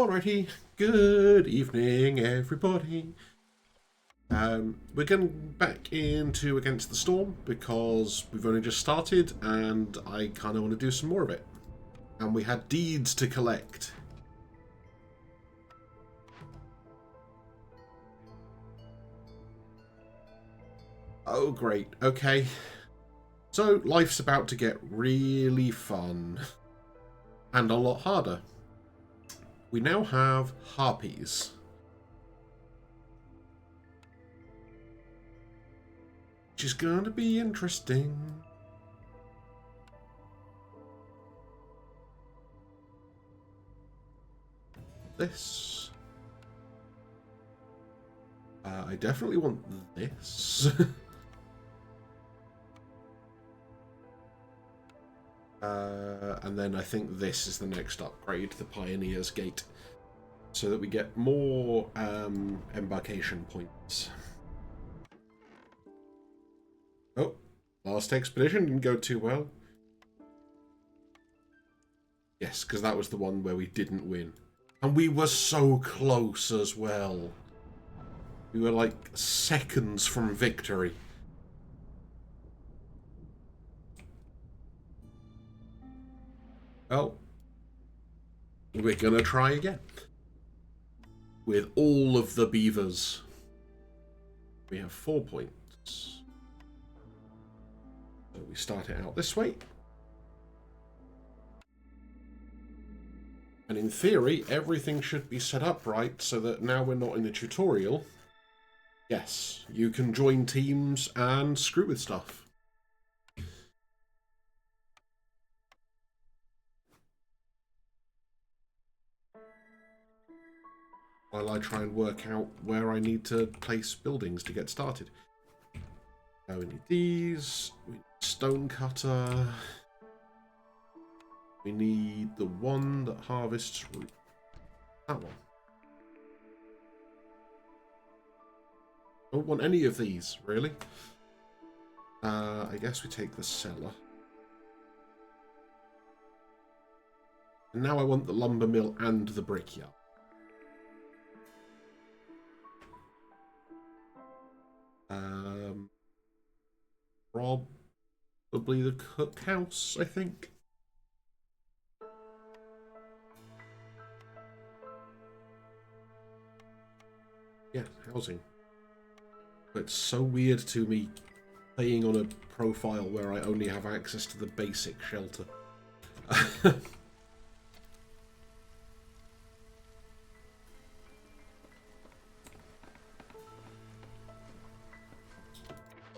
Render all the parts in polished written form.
Alrighty, good evening everybody. We're getting back into Against the Storm because we've only just started and I kind of want to do some more of it. And we had deeds to collect. Oh great, okay. So life's about to get really fun. And a lot harder. We now have harpies. Which is going to be interesting. This. I definitely want this. And then I think this is the next upgrade, the Pioneer's Gate, so that we get more embarkation points. Oh, last expedition didn't go too well. Yes, because that was the one where we didn't win. And we were so close as well. We were like seconds from victory. Well, we're going to try again. With all of the beavers. We have 4 points. So we start it out this way. And in theory, everything should be set up right so that now we're not in the tutorial. Yes, you can join teams and screw with stuff. While I try and work out where I need to place buildings to get started. Now we need these. We need stone cutter. We need the one that harvests root. That one. I don't want any of these, really. I guess we take the cellar. And now I want the lumber mill and the brickyard. Probably the cookhouse, I think. Yeah, housing. But it's so weird to me playing on a profile where I only have access to the basic shelter.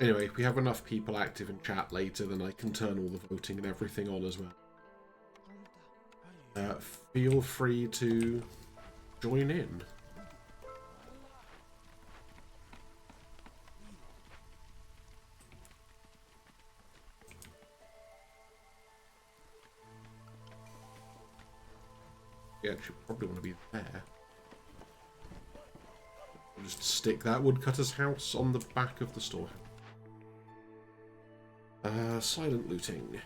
Anyway, if we have enough people active in chat later, then I can turn all the voting and everything on as well. Feel free to join in. We actually probably want to be there. We'll just stick that woodcutter's house on the back of the storehouse. Silent looting.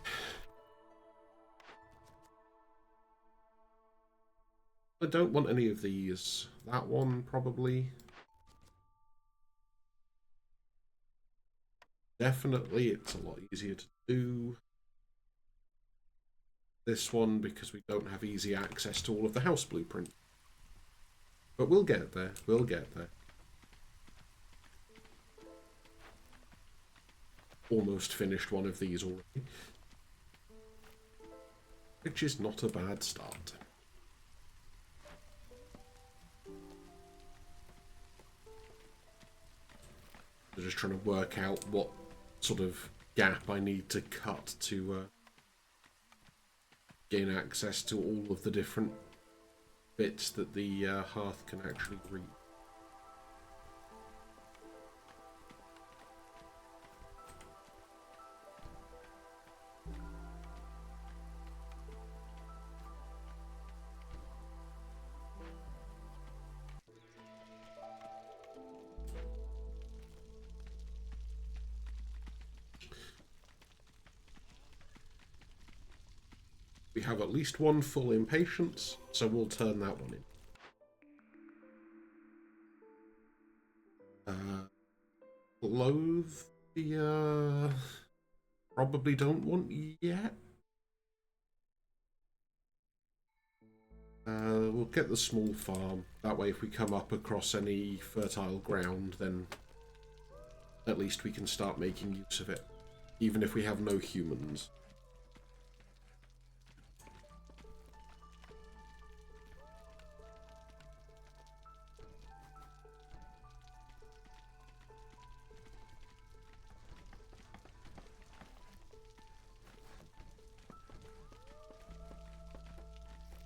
I don't want any of these. That one, probably. Definitely, it's a lot easier to do. This one, because we don't have easy access to all of the house blueprint. But we'll get there. We'll get there. Almost finished one of these already. Which is not a bad start. I'm just trying to work out what sort of gap I need to cut to gain access to all of the different bits that the hearth can actually reach. We have at least one full impatience, so we'll turn that one in. Clothia probably don't want yet. We'll get the small farm. That way if we come up across any fertile ground, then at least we can start making use of it, even if we have no humans.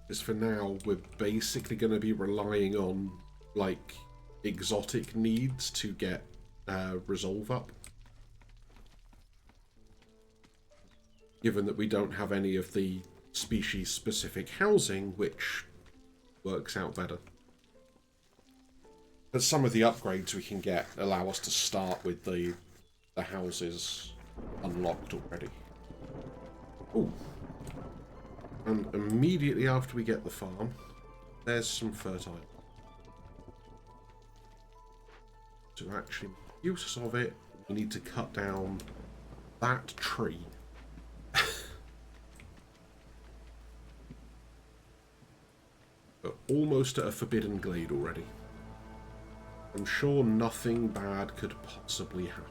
Because for now, we're basically going to be relying on, like, exotic needs to get resolve up. Given that we don't have any of the species-specific housing, which works out better. But some of the upgrades we can get allow us to start with the houses unlocked already. Ooh. And immediately after we get the farm, there's some fertile. To actually make use of it, we need to cut down that tree. We're almost at a forbidden glade already. I'm sure nothing bad could possibly happen.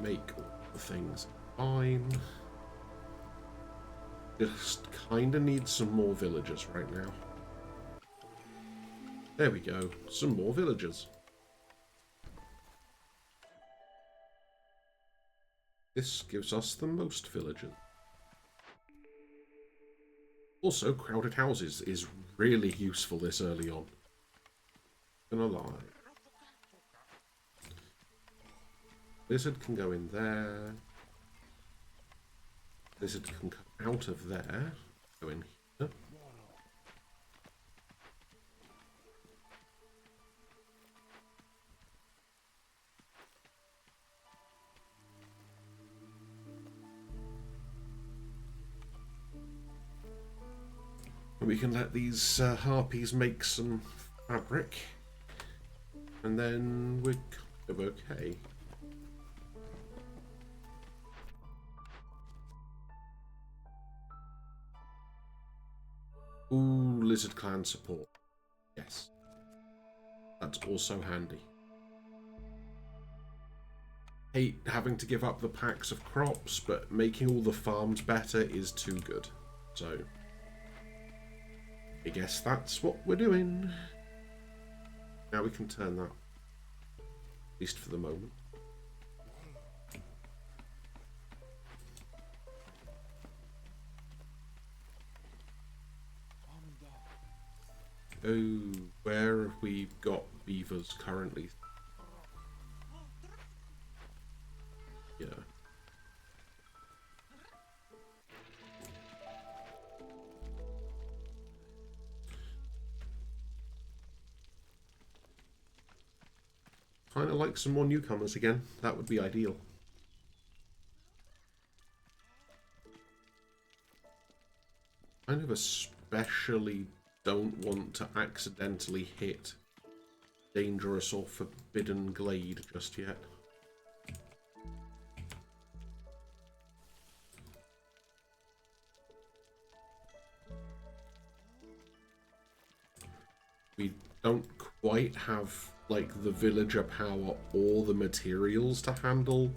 Make all the things fine. Just kind of need some more villagers right now. There we go, some more villagers. This gives us the most villagers. Also, crowded houses is really useful this early on. Gonna lie. Lizard can go in there. Lizard can come out of there. Go in here. And we can let these harpies make some fabric. And then we're kind of okay. Ooh, Lizard Clan support. Yes. That's also handy. Hate having to give up the packs of crops, but making all the farms better is too good. So, I guess that's what we're doing. Now we can turn that, at least for the moment. Oh, where have we got beavers currently? Yeah. Kind of like some more newcomers again. That would be ideal. Kind of especially don't want to accidentally hit dangerous or forbidden glade just yet. We don't quite have like the villager power or the materials to handle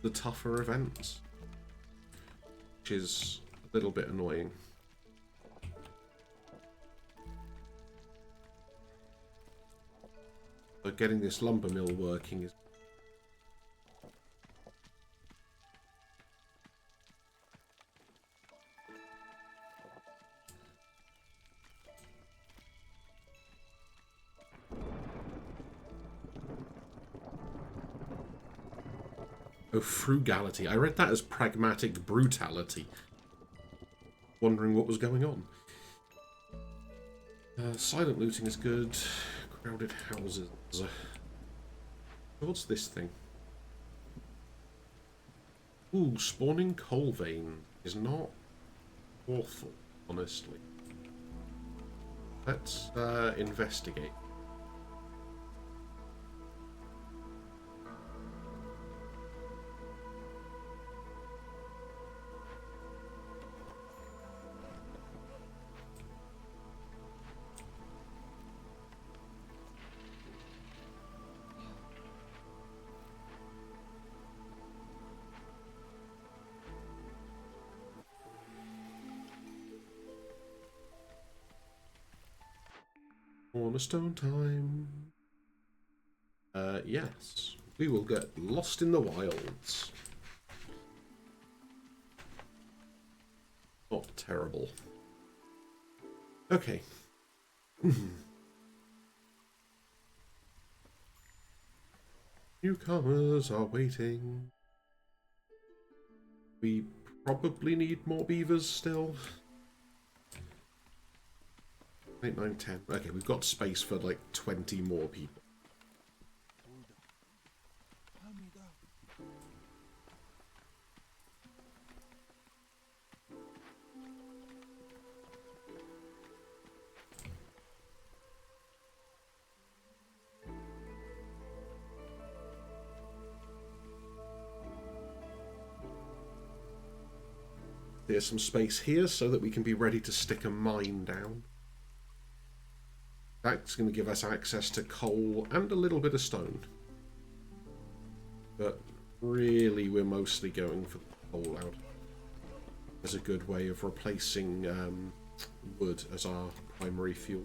the tougher events, which is a little bit annoying. But getting this lumber mill working is... Oh, frugality. I read that as pragmatic brutality. Wondering what was going on. Silent looting is good. Crowded houses. What's this thing? Ooh, spawning coal vein is not awful, honestly. Let's investigate. Cornerstone time. Yes. We will get lost in the wilds. Not terrible. Okay. Newcomers are waiting. We probably need more beavers still. 8, 9, 10. Okay, we've got space for like 20 more people. There's some space here so that we can be ready to stick a mine down. That's going to give us access to coal and a little bit of stone. But really, we're mostly going for the coal out as a good way of replacing wood as our primary fuel.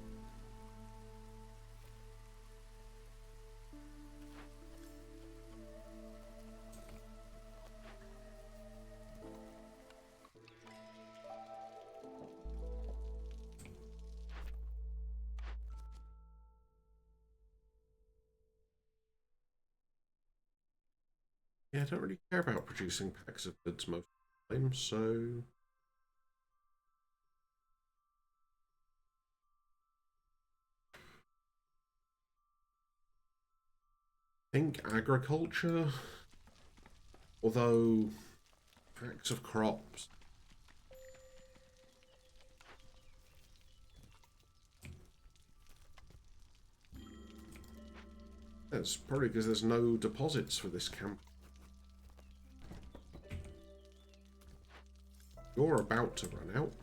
Yeah, I don't really care about producing packs of goods most of the time, so... I think agriculture, although packs of crops... That's probably because there's no deposits for this camp. You're about to run out.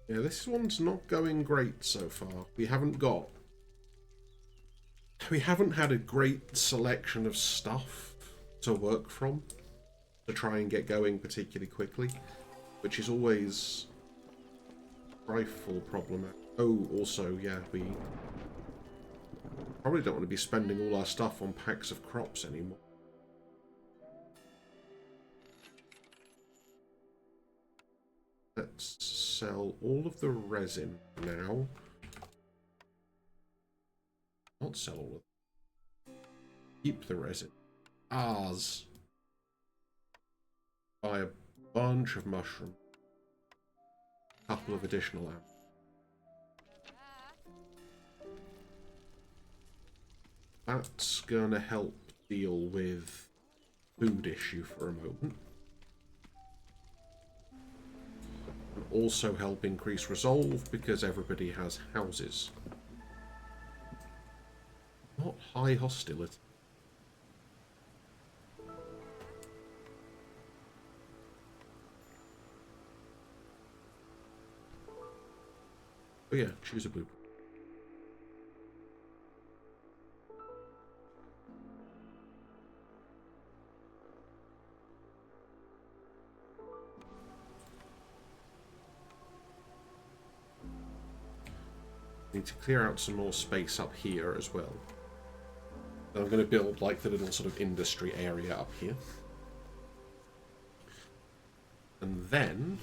Yeah, this one's not going great so far. We haven't had a great selection of stuff to work from to try and get going particularly quickly, which is always trifle problematic. Oh, also, yeah, we probably don't want to be spending all our stuff on packs of crops anymore. Let's sell all of the resin now. Not sell all of it. Keep the resin. Ours. Buy a bunch of mushrooms. A couple of additional ammo. That's gonna help deal with food issue for a moment. And also help increase resolve because everybody has houses. Not high hostility. Oh yeah, choose a blueprint. Need to clear out some more space up here as well. And I'm going to build like the little sort of industry area up here. And then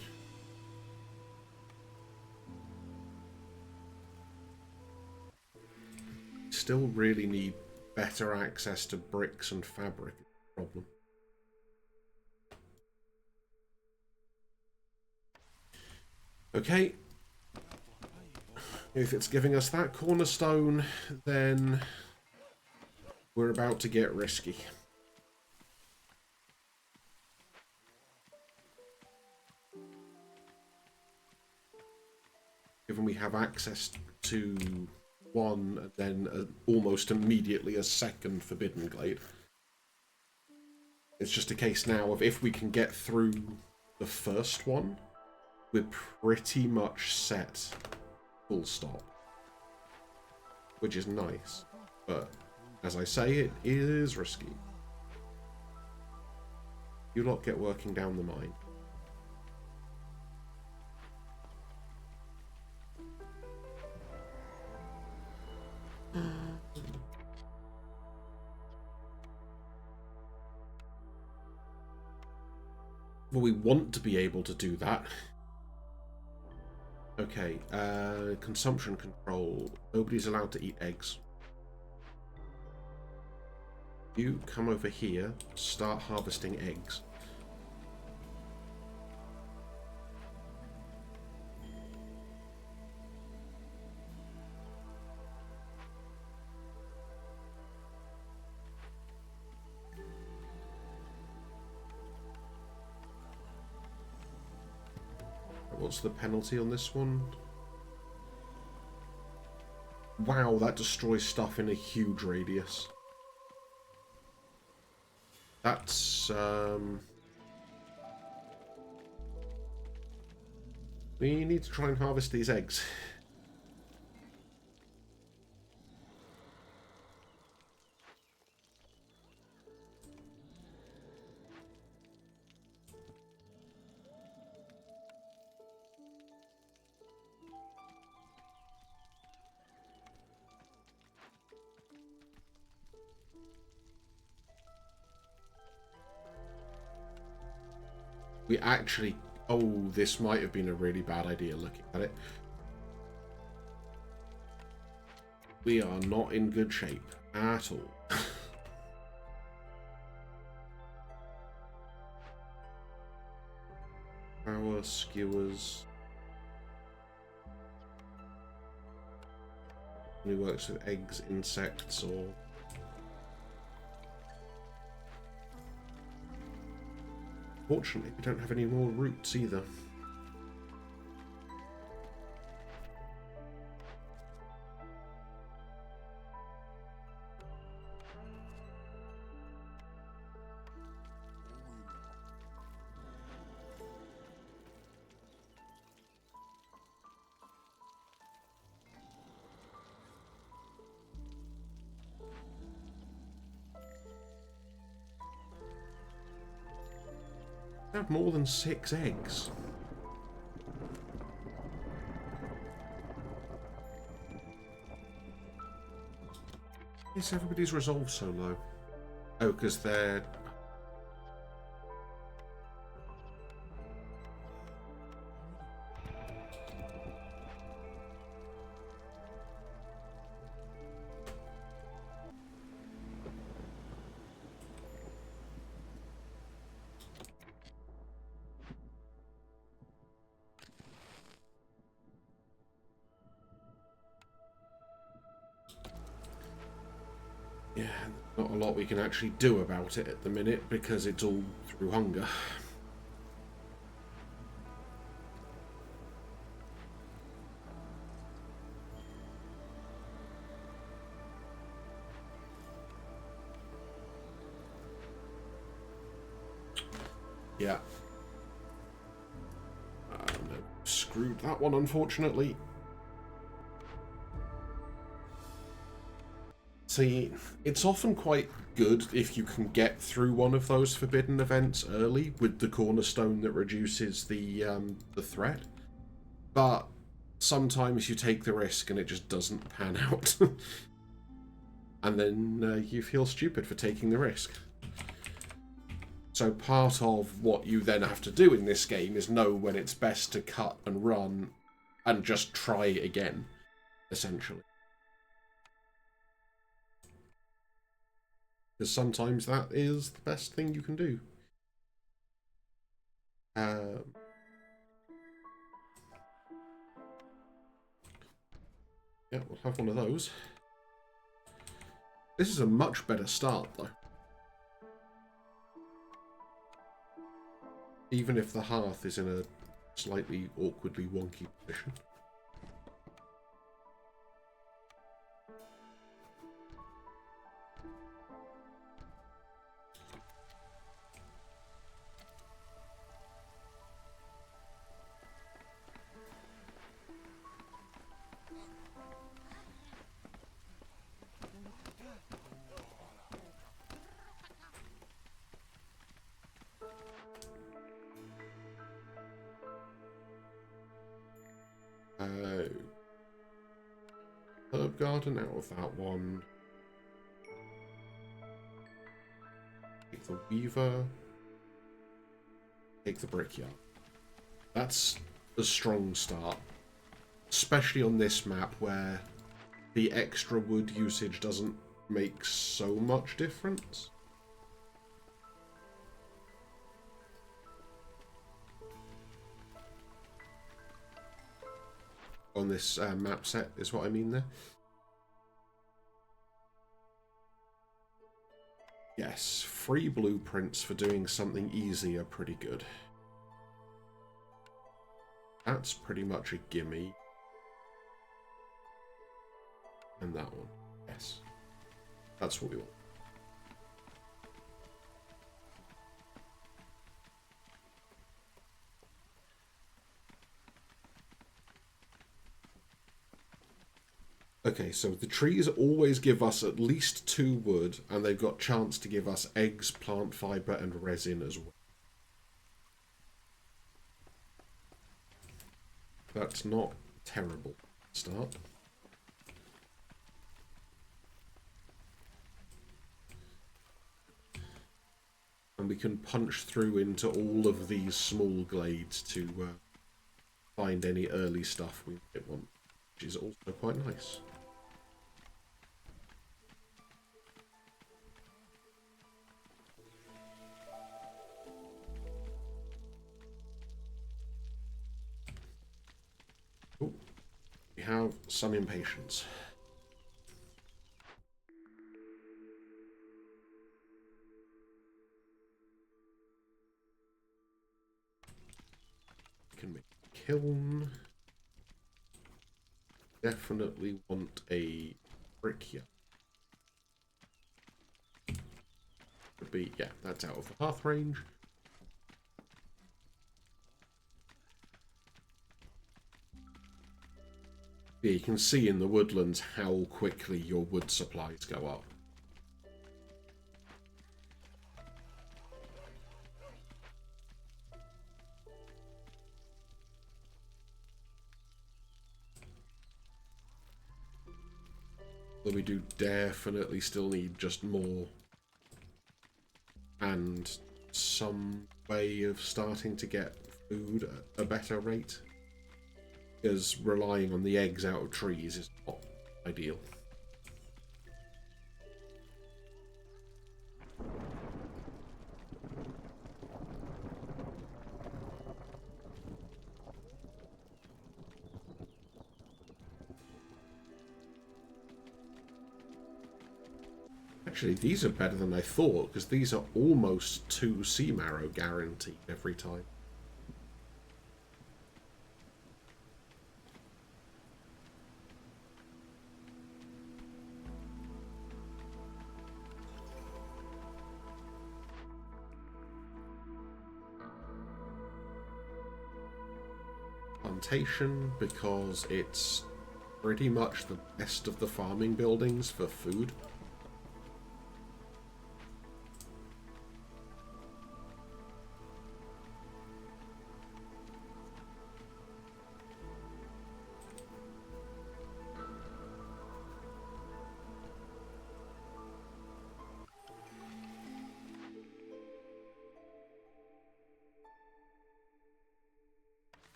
still really need better access to bricks and fabric. Problem. Okay. If it's giving us that cornerstone, then we're about to get risky. Given we have access to one, and then almost immediately a second Forbidden Glade. It's just a case now of if we can get through the first one, we're pretty much set full stop. Which is nice, but as I say, it is risky. You lot get working down the mine. Well, we want to be able to do that. Okay, consumption control. Nobody's allowed to eat eggs. You come over here, start harvesting eggs. What's the penalty on this one? Wow, that destroys stuff in a huge radius. That's, we need to try and harvest these eggs. We actually... Oh, this might have been a really bad idea looking at it. We are not in good shape at all. Power skewers. Only works with eggs, insects, or... Fortunately, we don't have any more roots either. Have more than 6 eggs. Is everybody's resolve so low? Oh, because they're... Yeah, not a lot we can actually do about it at the minute because it's all through hunger. Yeah. No, screwed that one, unfortunately. See, it's often quite good if you can get through one of those forbidden events early with the cornerstone that reduces the threat. But sometimes you take the risk and it just doesn't pan out. And then you feel stupid for taking the risk. So part of what you then have to do in this game is know when it's best to cut and run and just try again, essentially. Because sometimes that is the best thing you can do. Yeah, we'll have one of those. This is a much better start, though. Even if the hearth is in a slightly awkwardly wonky position. Herb garden out of that one. Take the weaver. Take the brickyard. That's a strong start. Especially on this map where the extra wood usage doesn't make so much difference. On this map set is what I mean there. Yes, free blueprints for doing something easy are pretty good. That's pretty much a gimme. And that one. Yes. That's what we want. Okay, so the trees always give us at least 2 wood, and they've got chance to give us eggs, plant fibre, and resin as well. That's not terrible start. And we can punch through into all of these small glades to find any early stuff we might want, which is also quite nice. Ooh, we have some impatience. Can make a kiln. Definitely want a brickyard. Could be, yeah, that's out of the hearth range. Yeah, you can see in the woodlands how quickly your wood supplies go up. Though we do definitely still need just more and some way of starting to get food at a better rate, because relying on the eggs out of trees is not ideal. Actually, these are better than I thought, because these are almost 2 sea marrow guaranteed every time. Plantation, because it's pretty much the best of the farming buildings for food.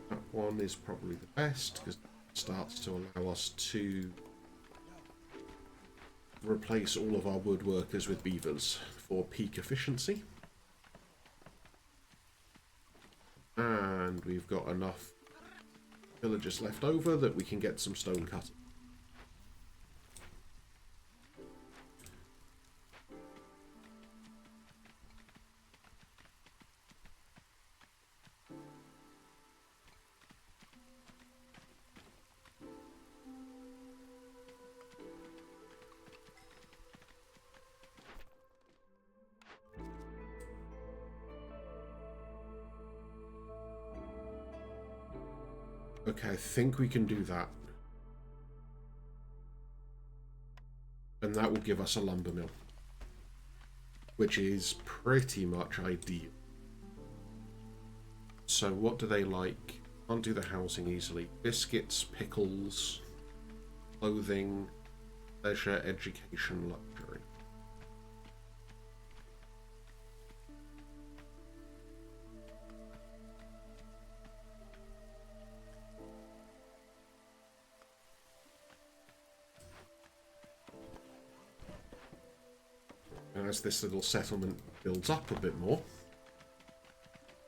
That one is probably the best, because starts to allow us to replace all of our woodworkers with beavers for peak efficiency. And we've got enough villagers left over that we can get some stone cutting. Okay, I think we can do that. And that will give us a lumber mill, which is pretty much ideal. So what do they like? Can't do the housing easily. Biscuits, pickles, clothing, leisure, education, luxury. And as this little settlement builds up a bit more,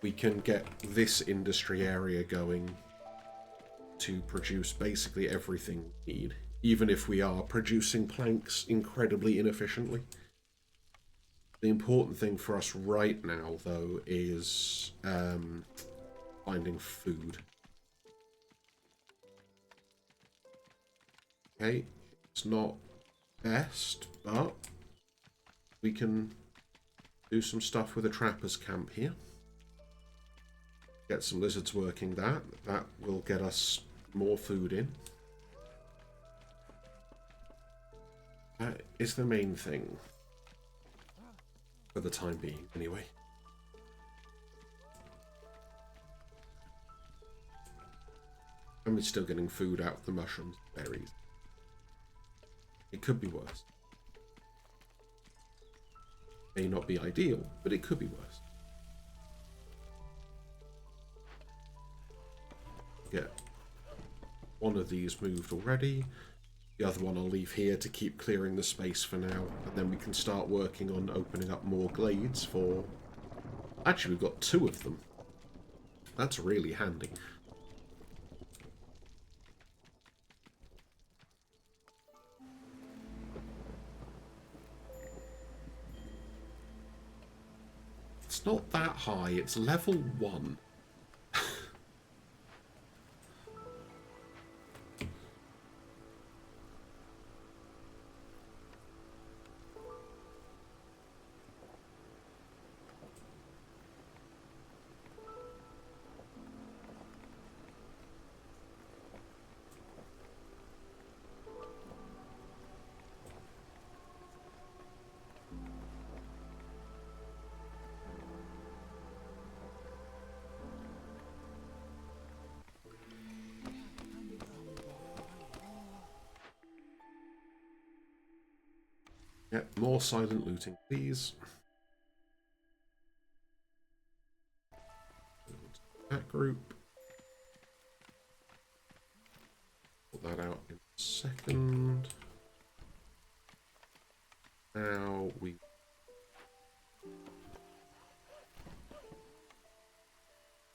we can get this industry area going to produce basically everything we need, even if we are producing planks incredibly inefficiently. The important thing for us right now, though, is finding food. Okay, it's not best, but we can do some stuff with a trapper's camp here. Get some lizards working that. That will get us more food in. That is the main thing. For the time being, anyway. And we're still getting food out of the mushrooms, berries. It could be worse. May not be ideal, but it could be worse. Get one of these moved already. The other one I'll leave here to keep clearing the space for now, and then we can start working on opening up more glades for... Actually, we've got 2 of them. That's really handy. It's not that high, it's level 1. Yep, more silent looting, please. That group. Put that out in a second. Now we...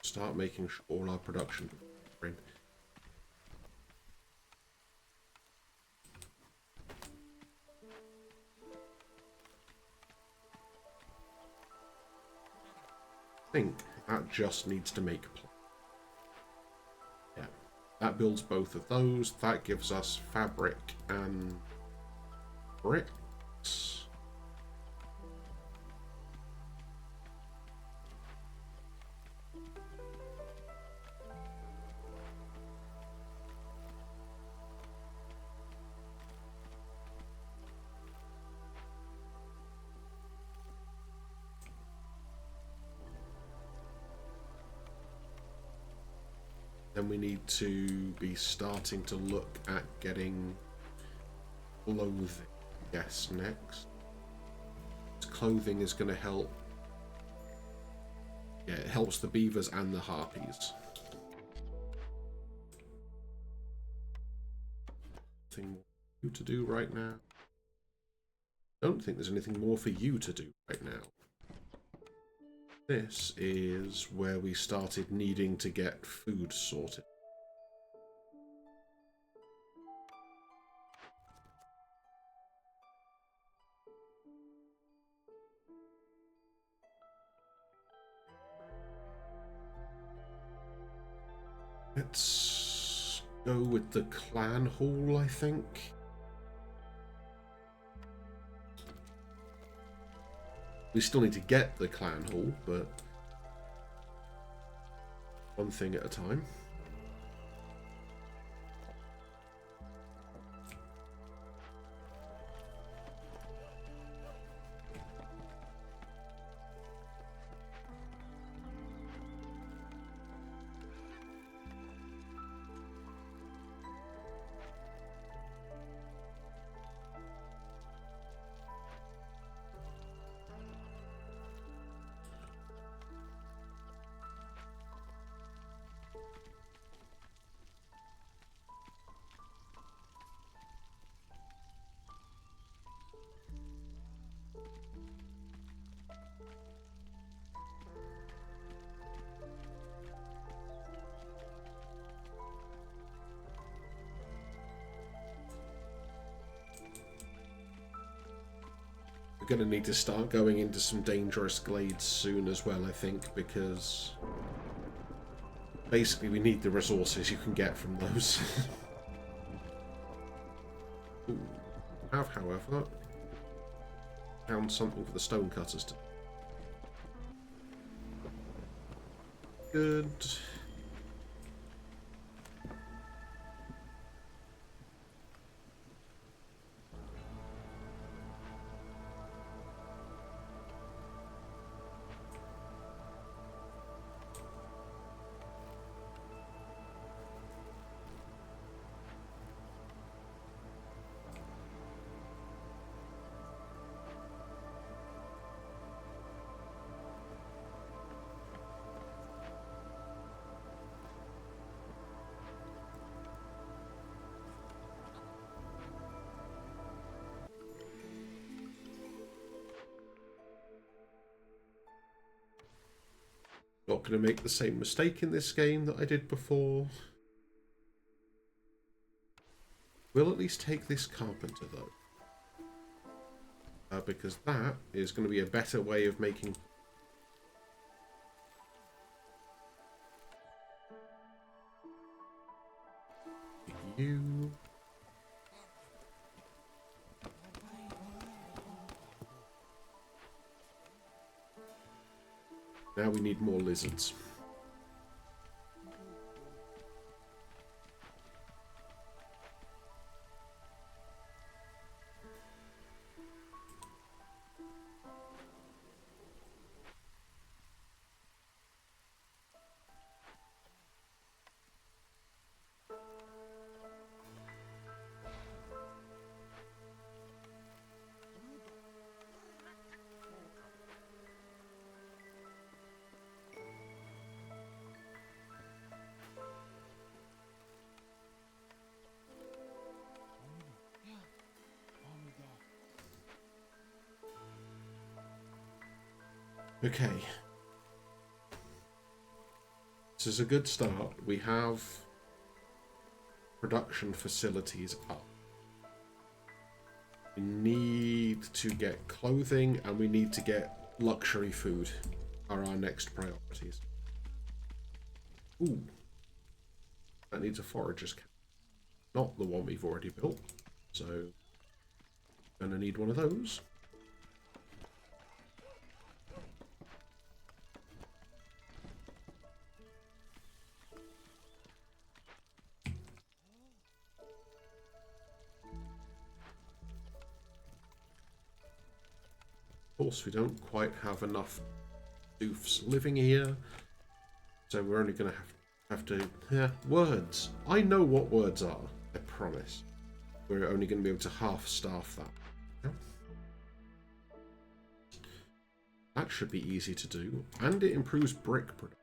start making sure all our production... I think that just needs to make play. Yeah, that builds both of those. That gives us fabric and bricks. Then we need to be starting to look at getting clothing, yes, next. Clothing is going to help. Yeah, it helps the beavers and the harpies. nothing more for you to do right now. Don't think there's anything more for you to do right now. This is where we started needing to get food sorted. Let's go with the clan hall, I think. We still need to get the clan hall, but one thing at a time. We're going to need to start going into some dangerous glades soon as well, I think, because basically we need the resources you can get from those. Ooh. Have, however, found something for the stonecutters to... Good. Not going to make the same mistake in this game that I did before. We'll at least take this carpenter, though. Because that is going to be a better way of making... You... Now we need more lizards. Okay. This is a good start. We have production facilities up. We need to get clothing and we need to get luxury food are our next priorities. Ooh. That needs a forager's camp. Not the one we've already built. So, gonna need one of those. Of course, we don't quite have enough doofs living here, so we're only going to have to... Yeah, words. I know what words are, I promise. We're only going to be able to half-staff that. That should be easy to do, and it improves brick production.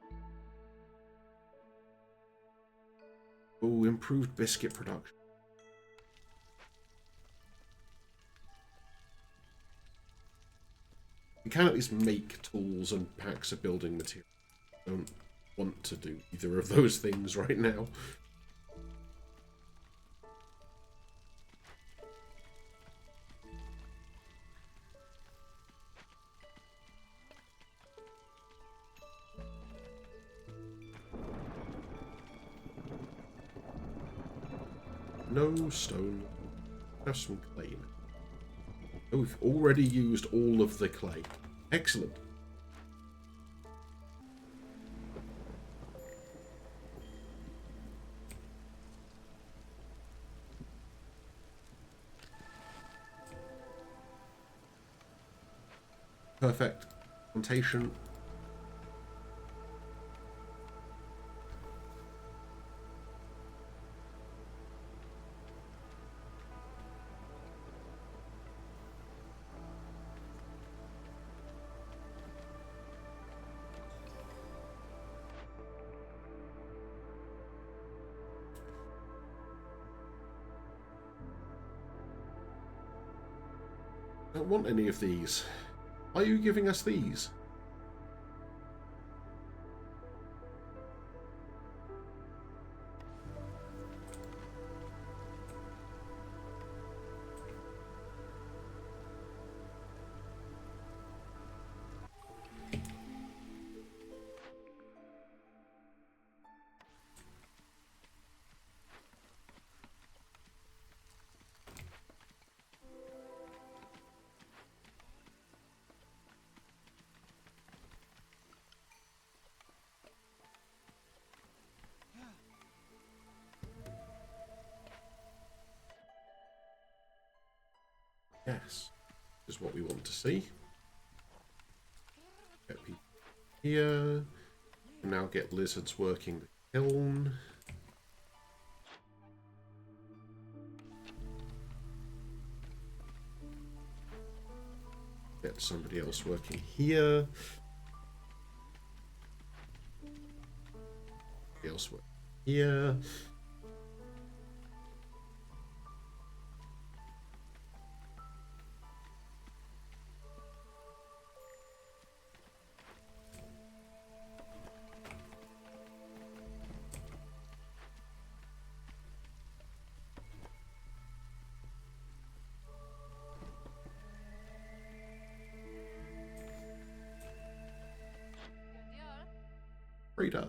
Oh, improved biscuit production. We can at least make tools and packs of building material. I don't want to do either of those things right now. No stone. Have some clay. Oh, we've already used all of the clay. Excellent. Perfect. Plantation. I don't want any of these. Why are you giving us these? Yes, is what we want to see. Get people here. Now get lizards working the kiln. Get somebody else working here. Somebody else working here. Reader.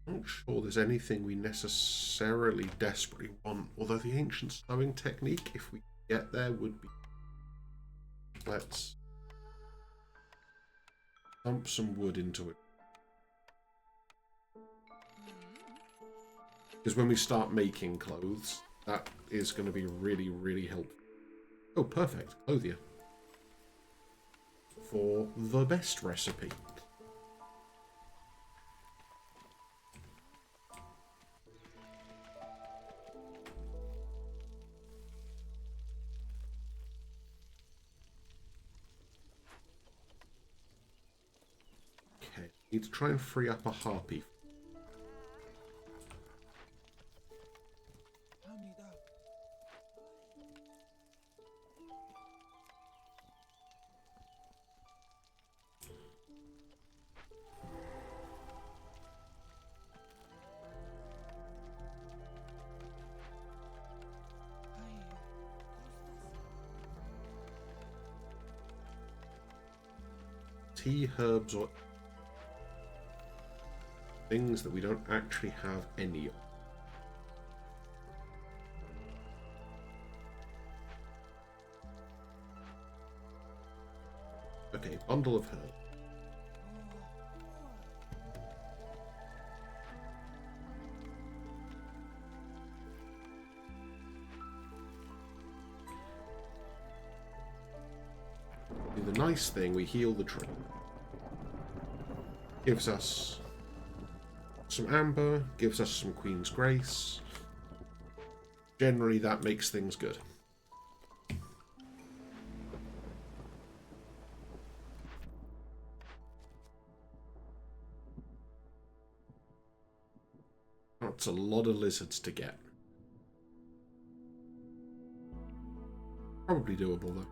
Not sure there's anything we necessarily desperately want, although the ancient sewing technique, if we get there, would be... Let's dump some wood into it. Because when we start making clothes, that is going to be really, really helpful. Oh, perfect. Clothier. For the best recipe. Okay, need to try and free up a harpy. Tea, herbs, or things that we don't actually have any of. Okay, bundle of herbs. Do the nice thing, we heal the tree. Gives us some amber, gives us some Queen's Grace. Generally, that makes things good. That's a lot of lizards to get. Probably doable, though.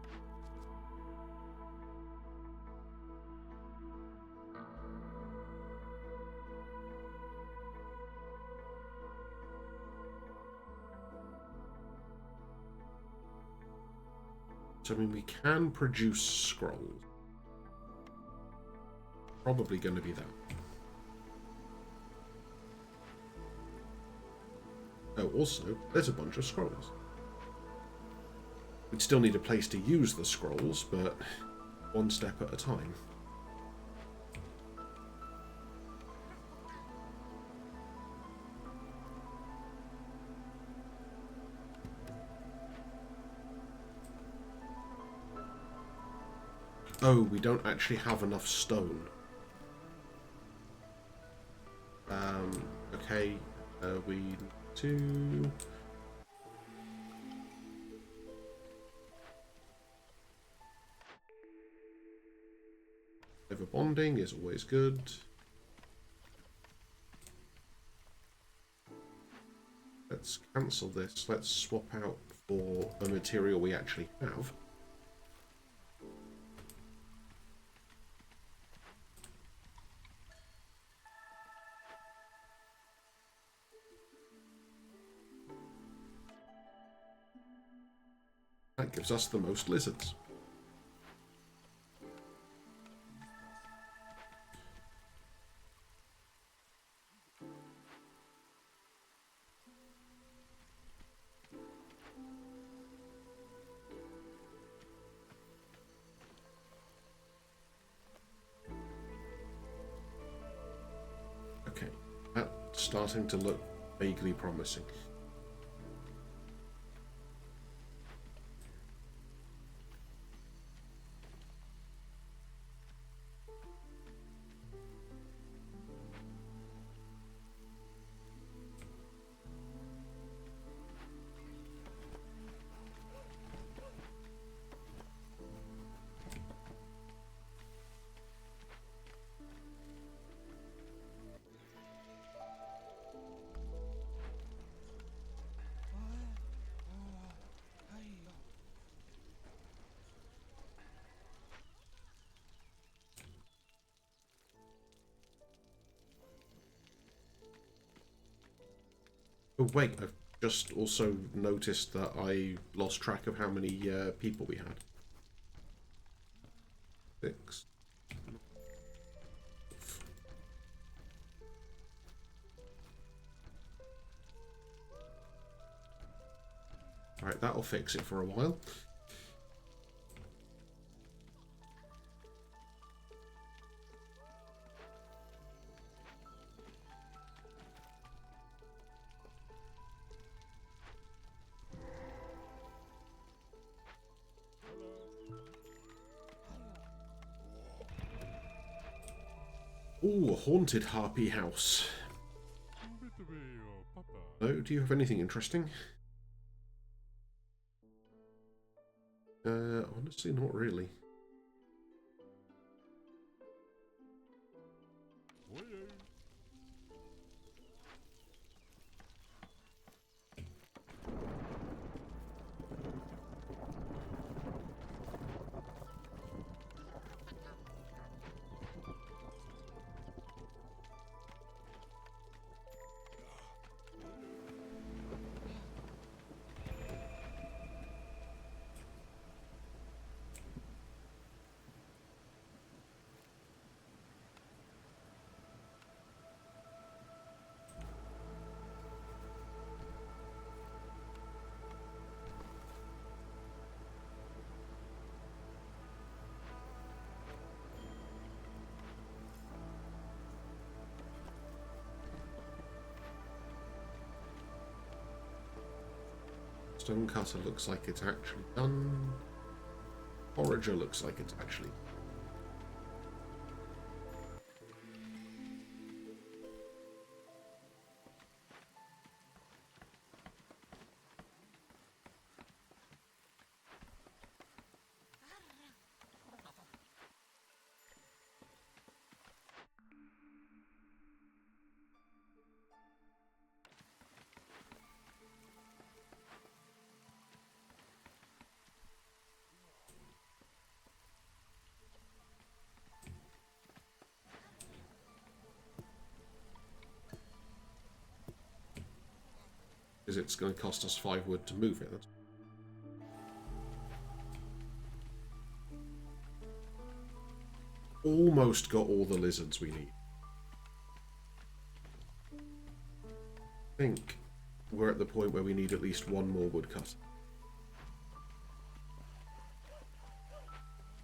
So, I mean, we can produce scrolls. Probably going to be that. Oh, also, there's a bunch of scrolls. We'd still need a place to use the scrolls, but one step at a time. Oh, we don't actually have enough stone. Okay, we need to... Over bonding is always good. Let's cancel this. Let's swap out for a material we actually have. That gives us the most lizards. Okay, that's starting to look vaguely promising. Oh wait, I've just also noticed that I lost track of how many people we had. 6. Alright, that'll fix it for a while. Ooh, a haunted harpy house. Oh, do you have anything interesting? Honestly, not really. Stonecutter looks like it's actually done. Forager looks like it's actually... because it's going to cost us 5 wood to move it. Almost got all the lizards we need. I think we're at the point where we need at least 1 more woodcut.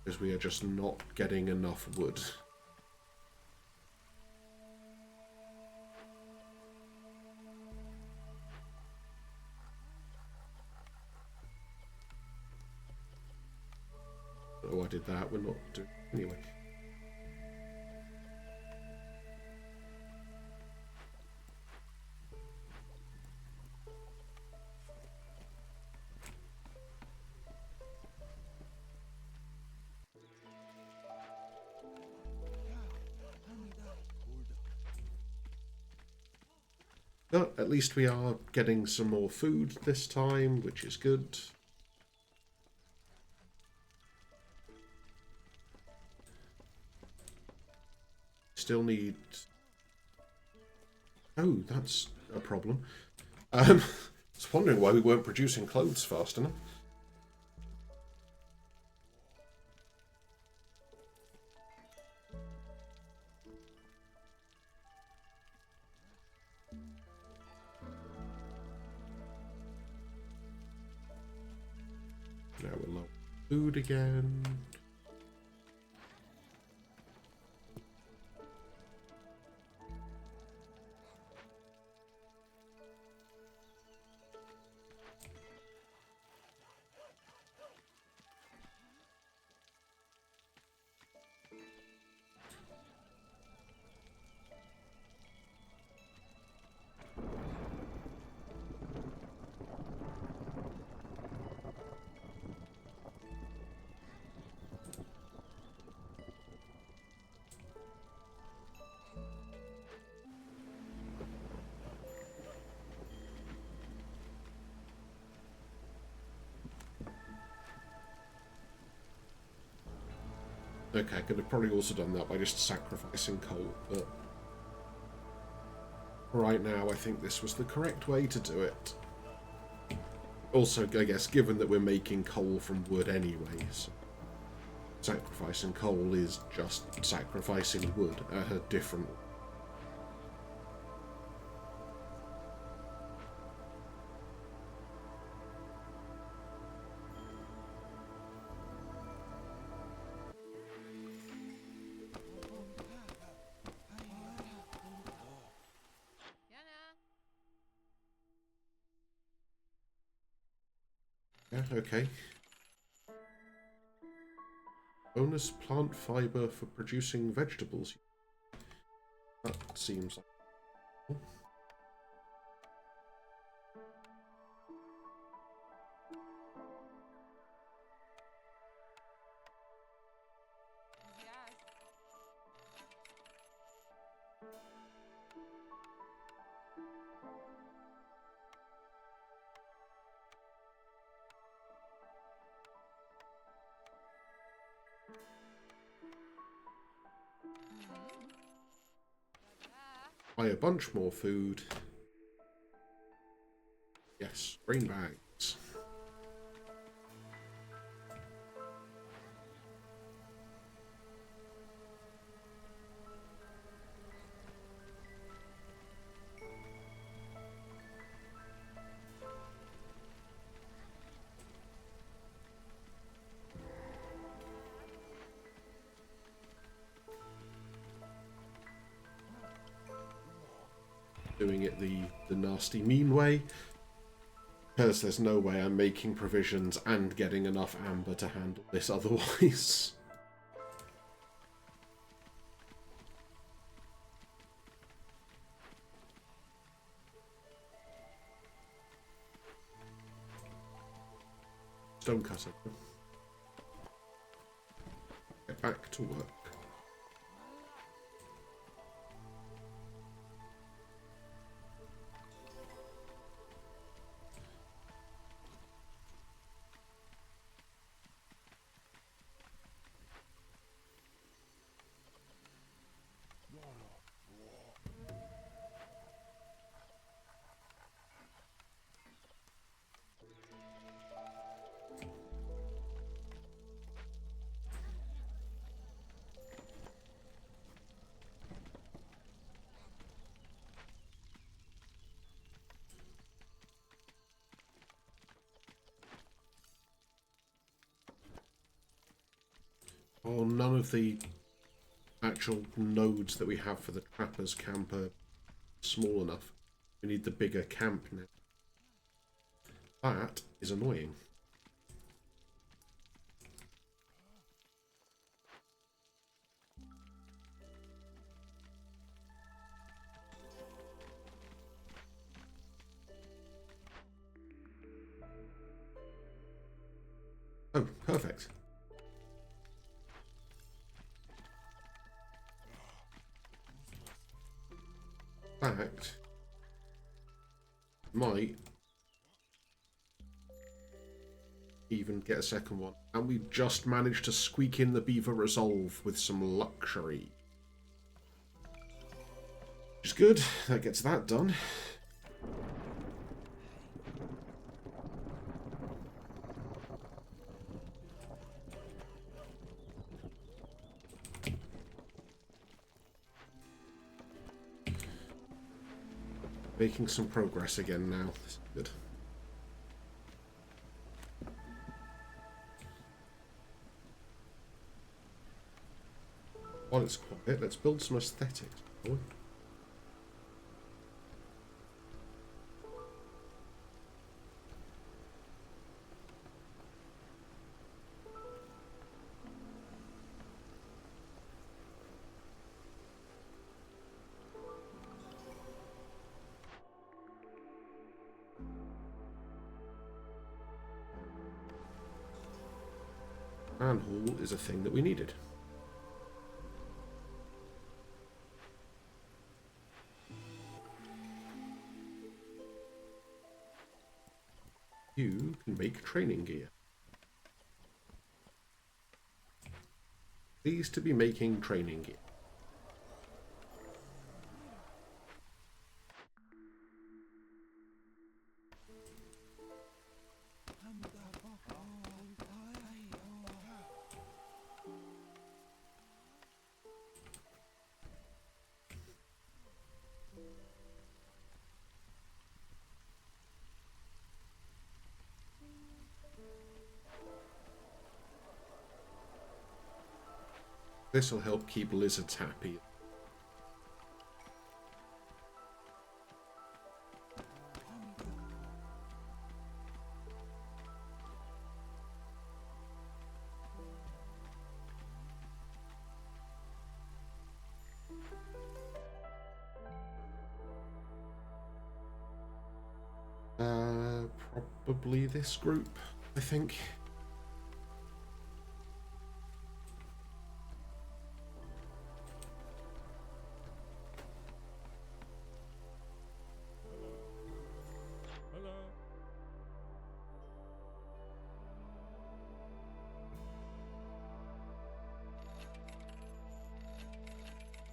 Because we are just not getting enough wood. Oh, I did that. We're not doing anyway. But at least we are getting some more food this time, which is good. Still need... Oh, that's a problem. I was wondering why we weren't producing clothes fast enough. Now we're low on food again. Okay, I could have probably also done that by just sacrificing coal, but right now I think this was the correct way to do it. Also, I guess, given that we're making coal from wood anyways, sacrificing coal is just sacrificing wood at a different... Yeah, okay. Bonus plant fiber for producing vegetables. That seems like... Buy a bunch more food. Yes, green bags. Doing it the nasty mean way, because there's no way I'm making provisions and getting enough amber to handle this otherwise. Stonecutter. Get back to work. Oh, none of the actual nodes that we have for the trappers camp are small enough. We need the bigger camp now. That is annoying. Oh, perfect. In fact, might even get a second one. And we just managed to squeak in the beaver resolve with some luxury. Which is good. That gets that done. Making some progress again now. This is good. While it's quiet, let's build some aesthetics. Shall we? Manhole is a thing that we needed. You can make training gear. Pleased to be making training gear. This will help keep lizards happy. Probably this group, I think.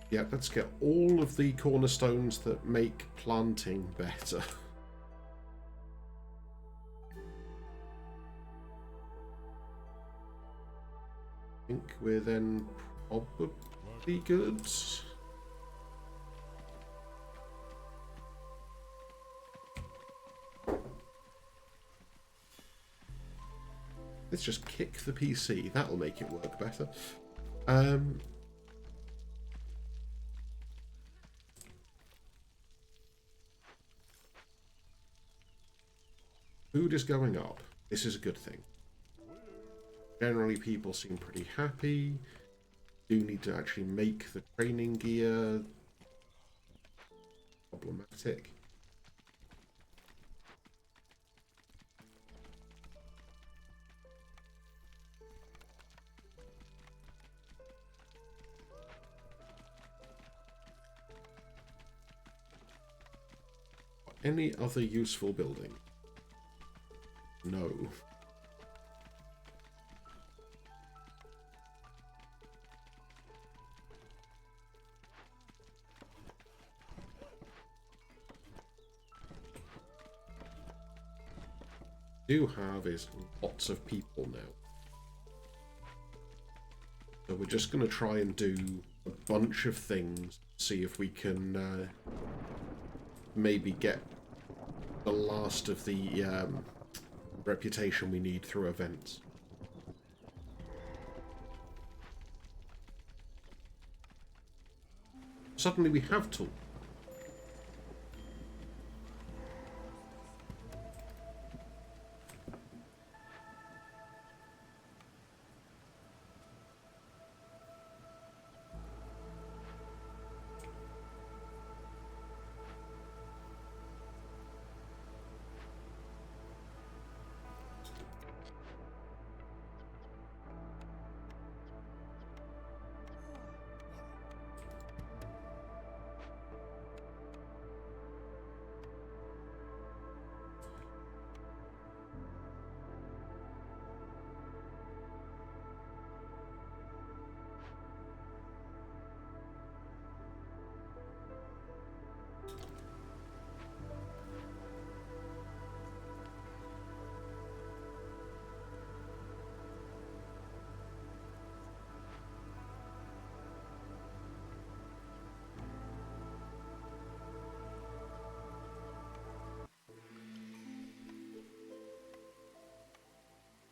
Yeah, let's get all of the cornerstones that make planting better. I think we're then probably good. Let's just kick the PC. That'll make it work better. Food is going up. This is a good thing. Generally, people seem pretty happy. Do need to actually make the training gear. Problematic. Any other useful building? No. Do have is lots of people now. So we're just going to try and do a bunch of things, see if we can maybe get the last of the reputation we need through events. Suddenly we have tools.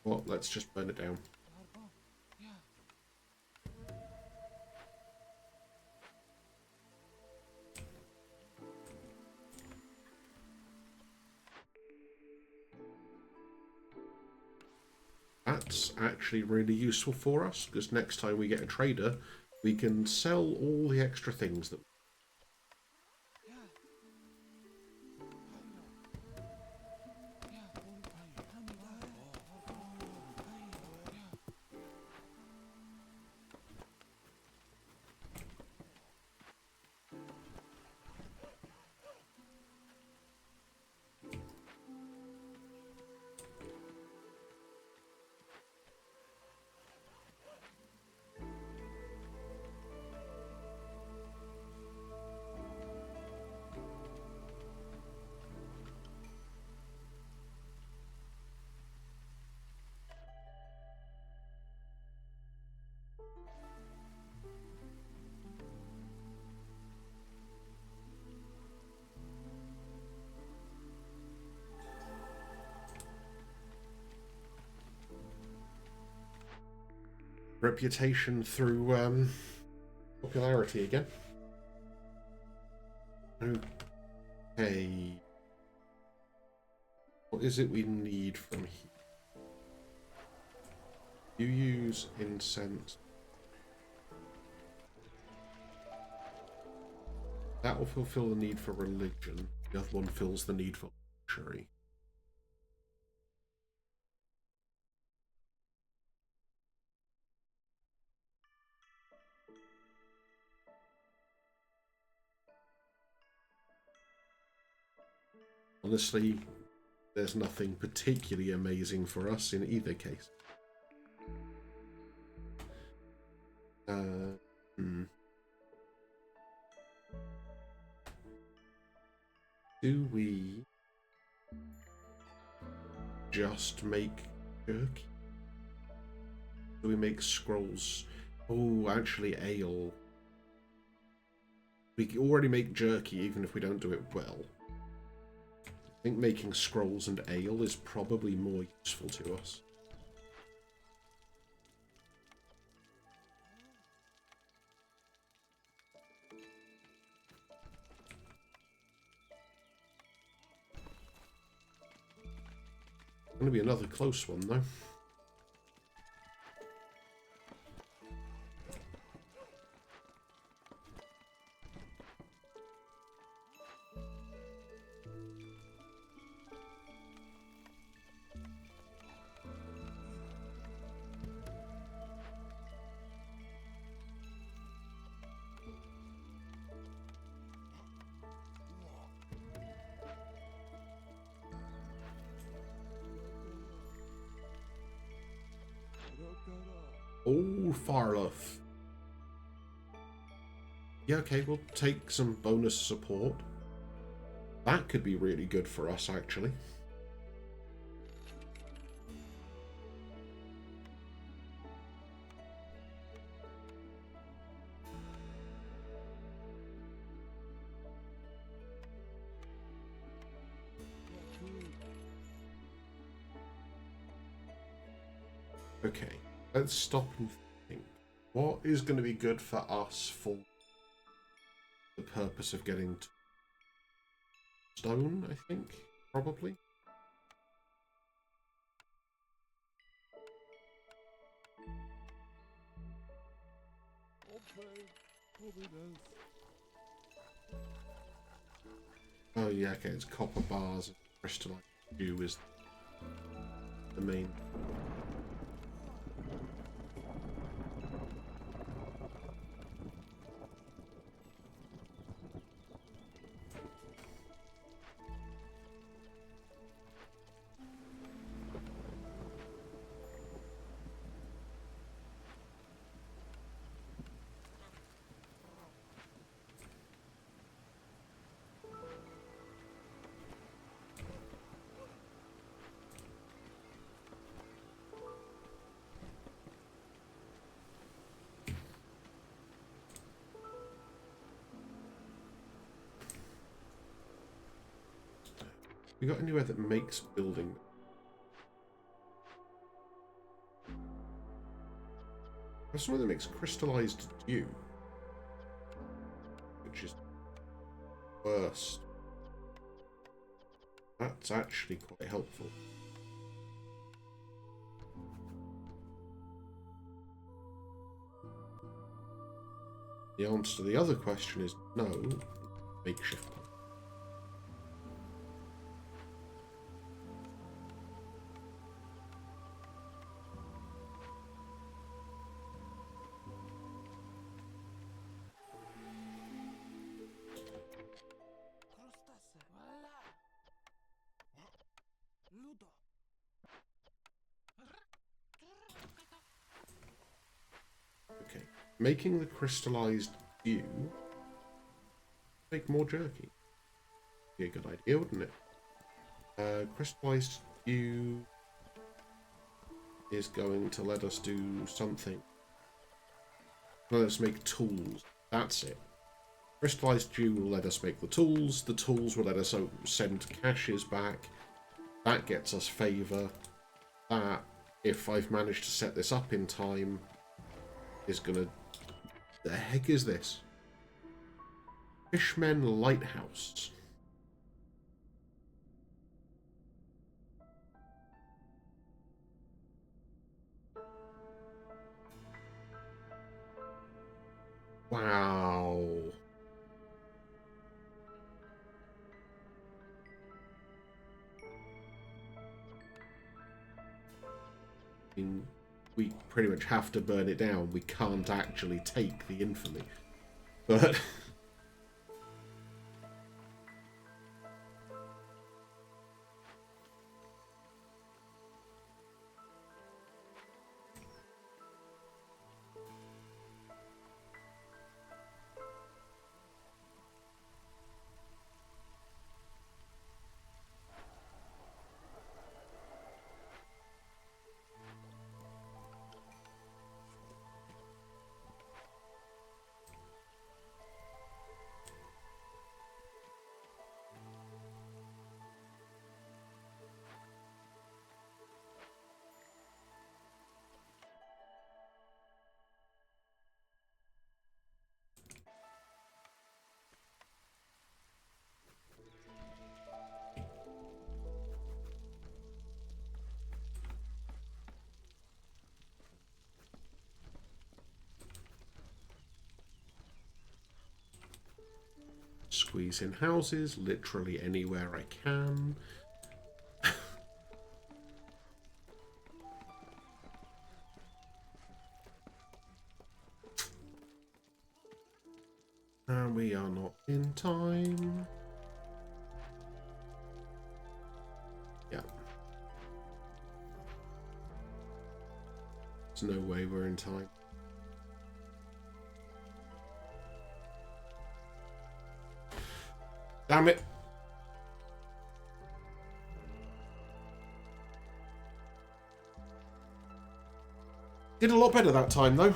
Well, let's just burn it down. That's actually really useful for us, because next time we get a trader, we can sell all the extra things that... Reputation through popularity again. Okay. What is it we need from here? You use incense. That will fulfill the need for religion. The other one fills the need for luxury. Honestly, there's nothing particularly amazing for us in either case. Do we just make jerky? Do we make scrolls? Oh, actually, ale. We already make jerky, even if we don't do it well. I think making scrolls and ale is probably more useful to us. It's going to be another close one, though. Oh, Farloff. Yeah, okay, we'll take some bonus support. That could be really good for us, actually. Okay, let's stop and think. What is going to be good for us for... the purpose of getting to stone, I think, probably. Oh yeah, okay, it's copper bars and crystalline dew is the main. We got anywhere that makes building? There's somewhere that makes crystallized dew, which is worse. That's actually quite helpful. The answer to the other question is no, makeshift. Okay, making the crystallized dew make more jerky. Be a good idea, wouldn't it? Crystallized dew is going to let us do something. Let us make tools. That's it. Crystallized dew will let us make the tools. The tools will let us send caches back. That gets us favour. That, if I've managed to set this up in time, is gonna... The heck is this? Fishmen Lighthouse. Wow. We pretty much have to burn it down. We can't actually take the infamy. But... Squeeze in houses, literally anywhere I can. And we are not in time. Yeah. There's no way we're in time. Damn it. Did a lot better that time, though.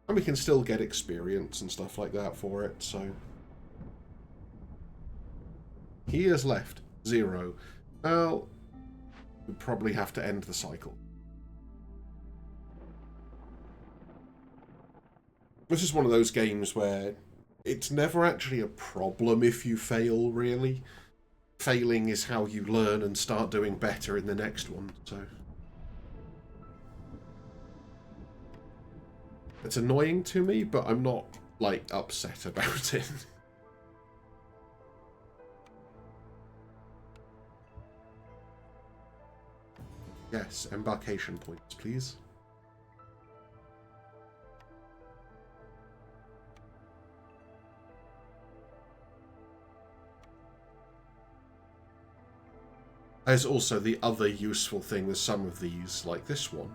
And we can still get experience and stuff like that for it, so... He has left. 0. Well, we probably have to end the cycle. This is one of those games where it's never actually a problem if you fail, really. Failing is how you learn and start doing better in the next one, so... It's annoying to me, but I'm not, like, upset about it. Yes, embarkation points, please. There's also the other useful thing with some of these, like this one.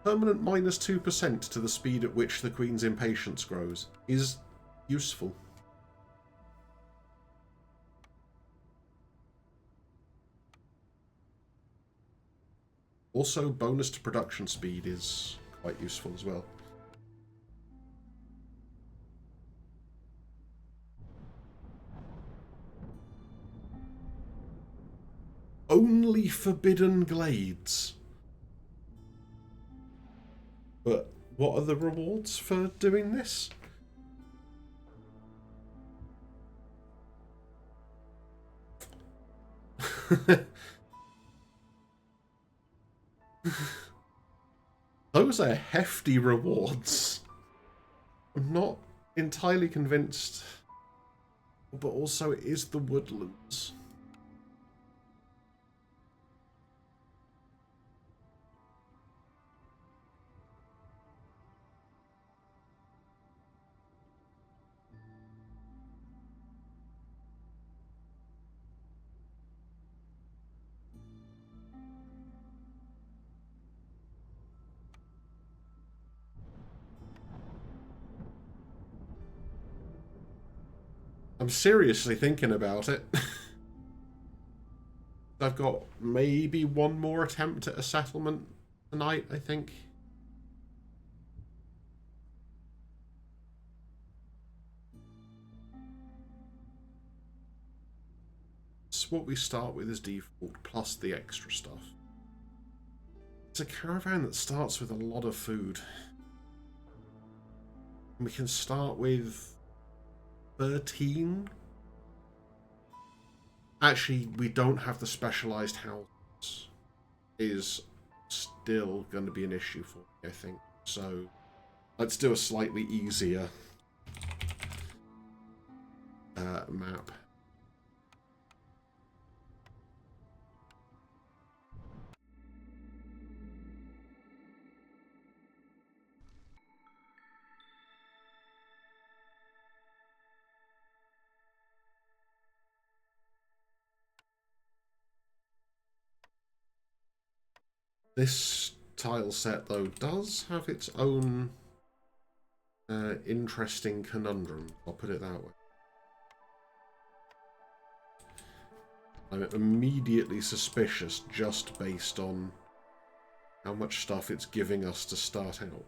Permanent minus 2% to the speed at which the Queen's impatience grows is useful. Also, bonus to production speed is quite useful as well. Only forbidden glades. But what are the rewards for doing this? Those are hefty rewards. I'm not entirely convinced. But also, it is the woodlands. I'm seriously thinking about it. I've got maybe one more attempt at a settlement tonight, I think. So what we start with is default, plus the extra stuff. It's a caravan that starts with a lot of food. We can start with 13. Actually, we don't have the specialised houses. Is still going to be an issue for me, I think. So let's do a slightly easier map. This tile set, though, does have its own interesting conundrum. I'll put it that way. I'm immediately suspicious just based on how much stuff it's giving us to start out.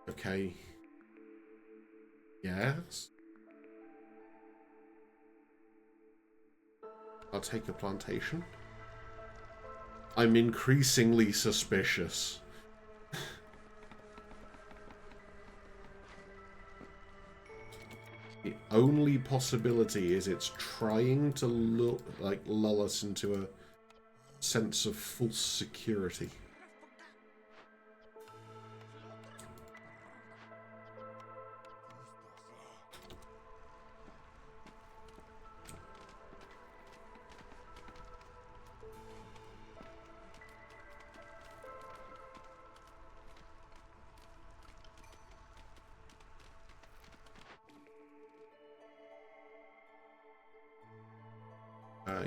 Okay. Yes. I'll take a plantation. I'm increasingly suspicious. The only possibility is it's trying to lull us into a sense of false security.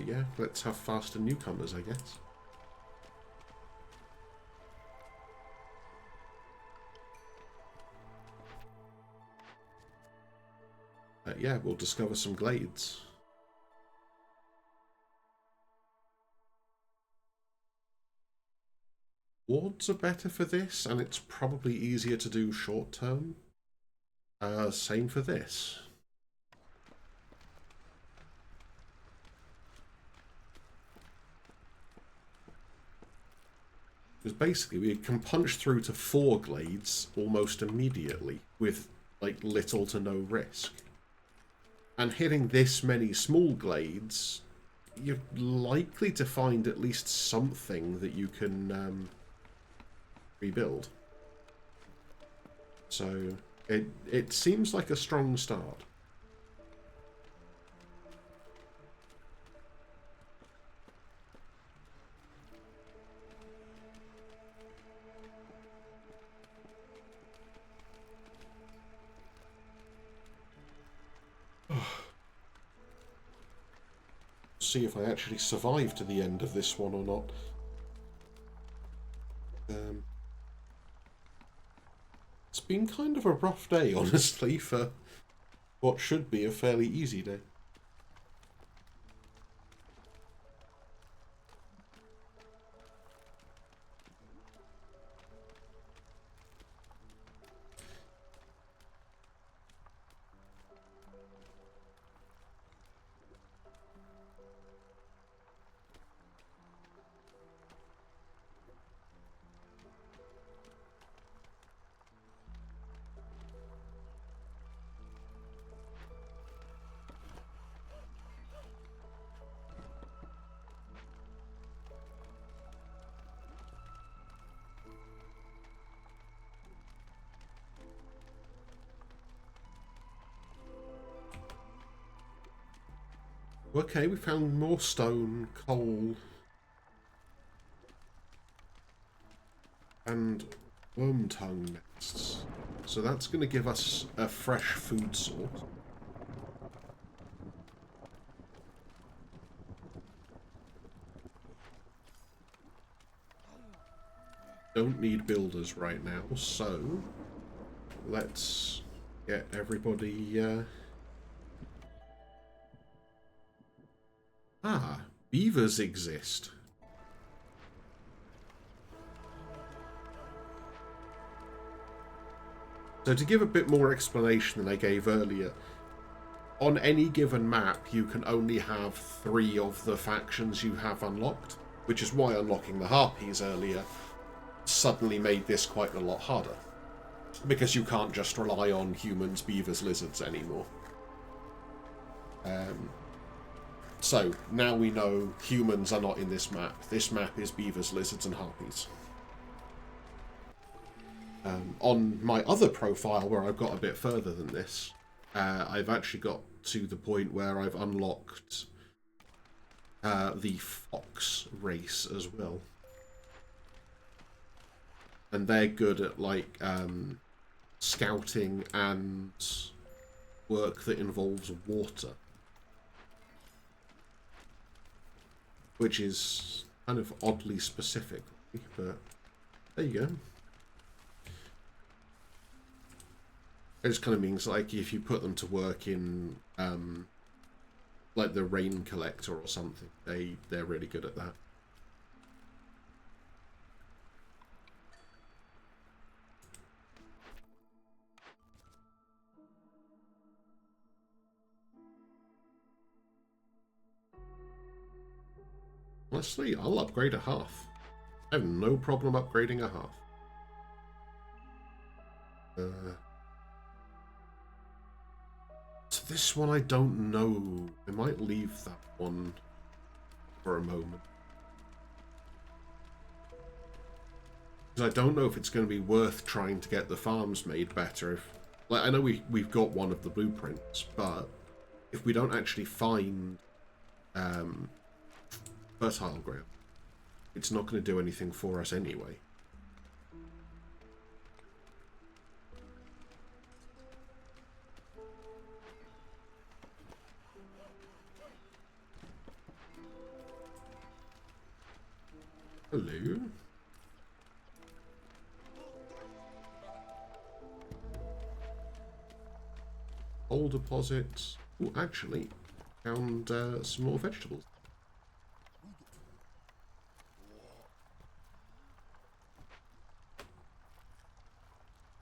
Yeah, let's have faster newcomers, I guess. Yeah, we'll discover some glades. Wards are better for this, and it's probably easier to do short term. Same for this. Because basically we can punch through to 4 glades almost immediately with like little to no risk. And hitting this many small glades, you're likely to find at least something that you can rebuild. So it seems like a strong start. See if I actually survive to the end of this one or not. It's been kind of a rough day, honestly, for what should be a fairly easy day. Okay, we found more stone, coal, and worm tongue nests. So that's going to give us a fresh food source. Don't need builders right now, so let's get everybody... beavers exist. So to give a bit more explanation than I gave earlier, on any given map you can only have 3 of the factions you have unlocked, which is why unlocking the Harpies earlier suddenly made this quite a lot harder. Because you can't just rely on humans, beavers, lizards anymore. So now we know humans are not in this map. This map is beavers, lizards, and harpies. On my other profile, where I've got a bit further than this, I've actually got to the point where I've unlocked the fox race as well. And they're good at, like, scouting and work that involves water. Which is kind of oddly specific, but there you go. It just kind of means, like, if you put them to work in, like, the rain collector or something, they're really good at that. Honestly, I'll upgrade a hearth. I have no problem upgrading a hearth. So this one I don't know. I might leave that one for a moment. Because I don't know if it's going to be worth trying to get the farms made better. If, like, I know we've got one of the blueprints, but if we don't actually find fertile ground, it's not going to do anything for us anyway. Hello. Coal deposits. Oh, actually, found some more vegetables.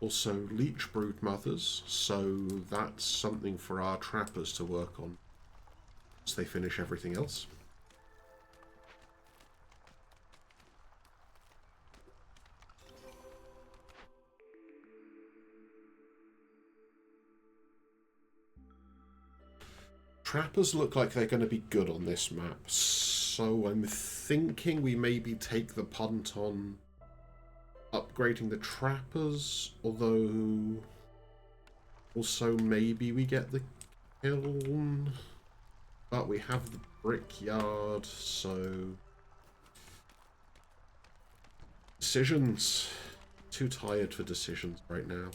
Also, leech brood mothers, so that's something for our trappers to work on once they finish everything else. Trappers look like they're going to be good on this map, so I'm thinking we maybe take the punt on upgrading the trappers, although also maybe we get the kiln, but we have the brickyard, so decisions. Too tired for decisions right now.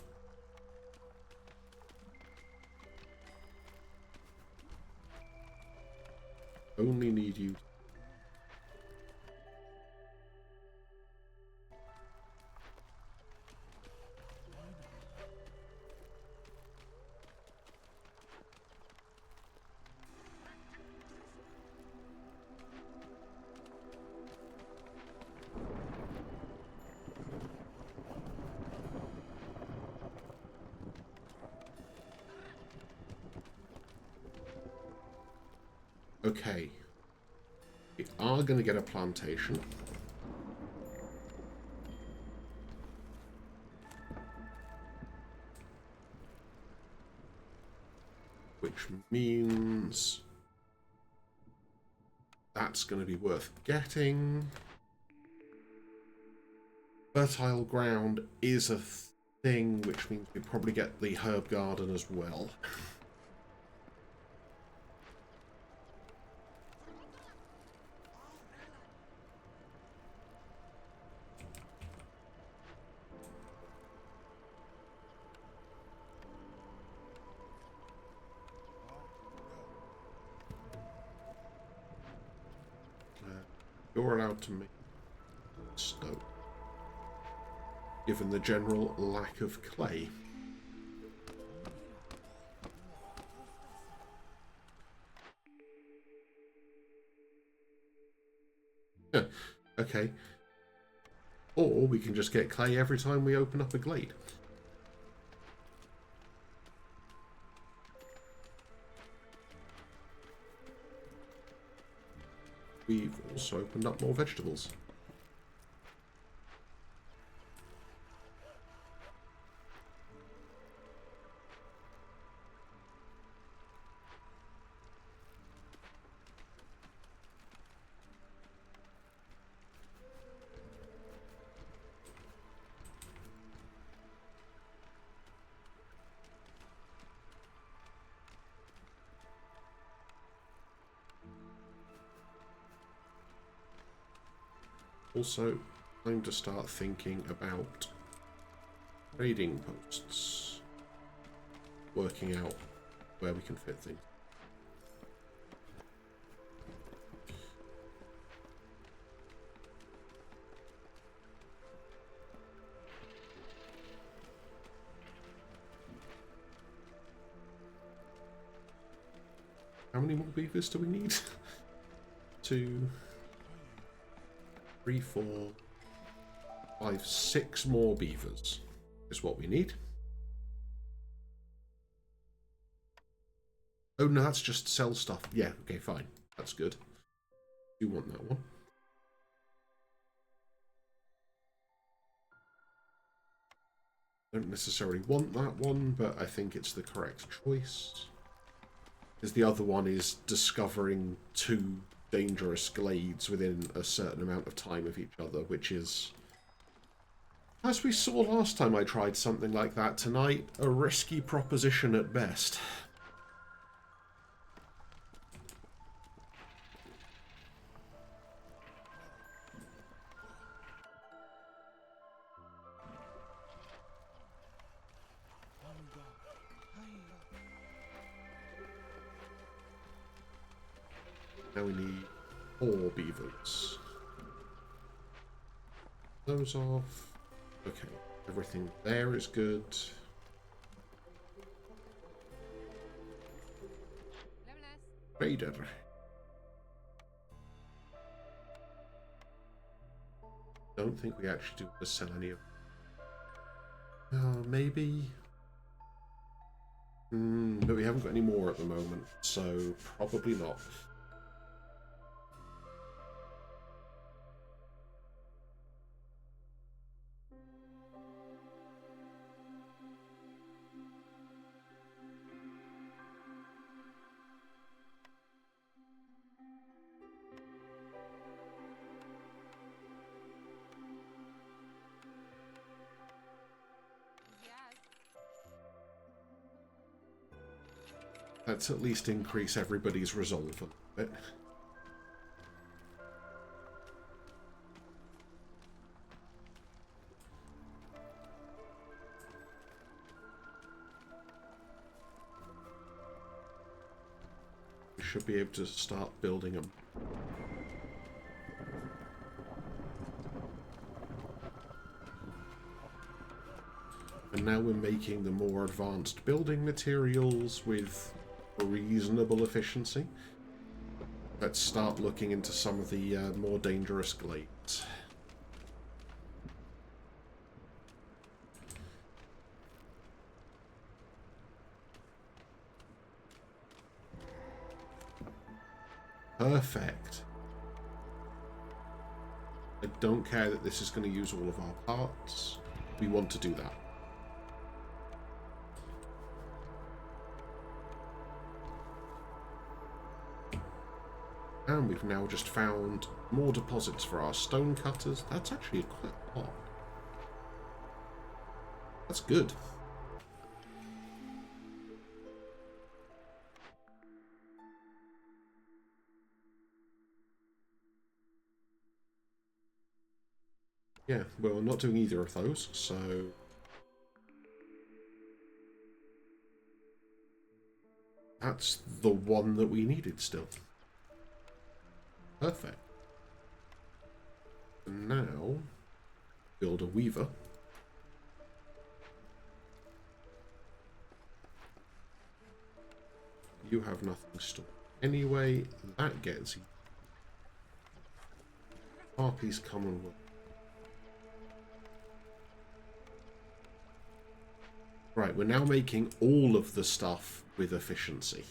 Only need you. Okay. We are going to get a plantation. Which means that's going to be worth getting. Fertile ground is a thing, which means we probably get the herb garden as well. You're allowed to make stone, given the general lack of clay. Okay. Or we can just get clay every time we open up a glade. We've also opened up more vegetables. Also, time to start thinking about trading posts, working out where we can fit things. How many more beavers do we need? 2, 3, 4, 5, 6 more beavers is what we need. Oh no, that's just sell stuff. Yeah, okay, fine. That's good. You want that one. Don't necessarily want that one, but I think it's the correct choice. Because the other one is discovering 2 dangerous glades within a certain amount of time of each other, which is, as we saw last time I tried something like that tonight, a risky proposition at best. Now we need 4 beavers. Those off. Okay, everything there is good. Trader. Don't think we actually do to sell any of them. Maybe. But we haven't got any more at the moment, so probably not. Let's at least increase everybody's resolve a little bit. We should be able to start building them. And now we're making the more advanced building materials with reasonable efficiency. Let's start looking into some of the more dangerous glades. Perfect. I don't care that this is going to use all of our parts. We want to do that. And we've now just found more deposits for our stone cutters. That's actually quite a lot. That's good. Yeah, well, we're not doing either of those, so... That's the one that we needed still. Perfect. And now, build a weaver. You have nothing stored. Anyway, that gets you. Harpies come and work. Right, we're now making all of the stuff with efficiency,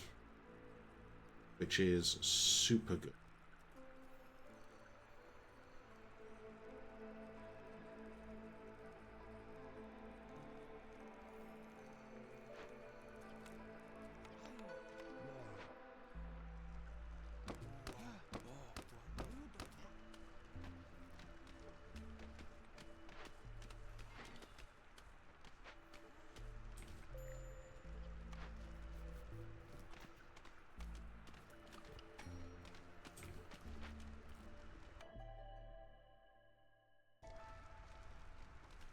which is super good.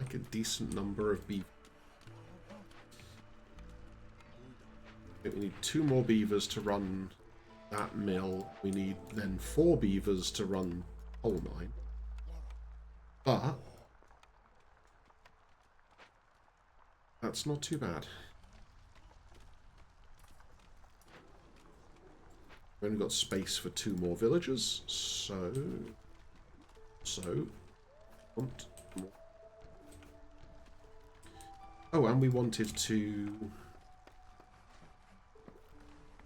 Like a decent number of beavers. We need 2 more beavers to run that mill. We need then 4 beavers to run coal mine. But that's not too bad. We've only got space for 2 more villagers, so want more. Oh, and we wanted to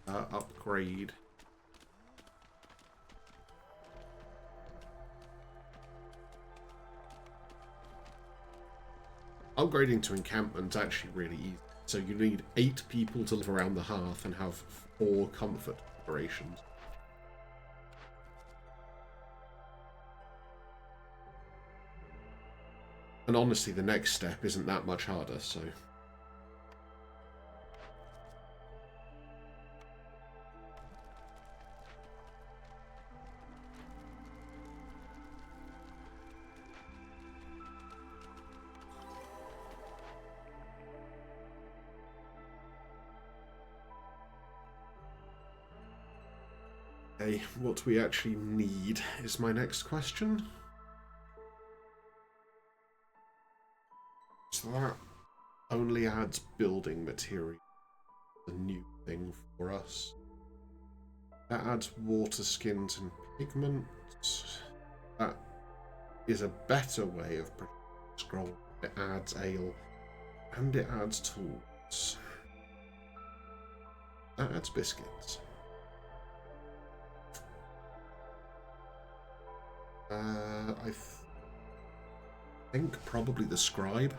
upgrade. Upgrading to encampment's actually really easy. So you need 8 people to live around the hearth and have 4 comfort operations. And honestly, the next step isn't that much harder, so... Okay, what we actually need is my next question. So that only adds building material. A new thing for us. That adds water skins and pigment. That is a better way of scroll. It adds ale. And it adds tools. That adds biscuits. I think probably the scribe.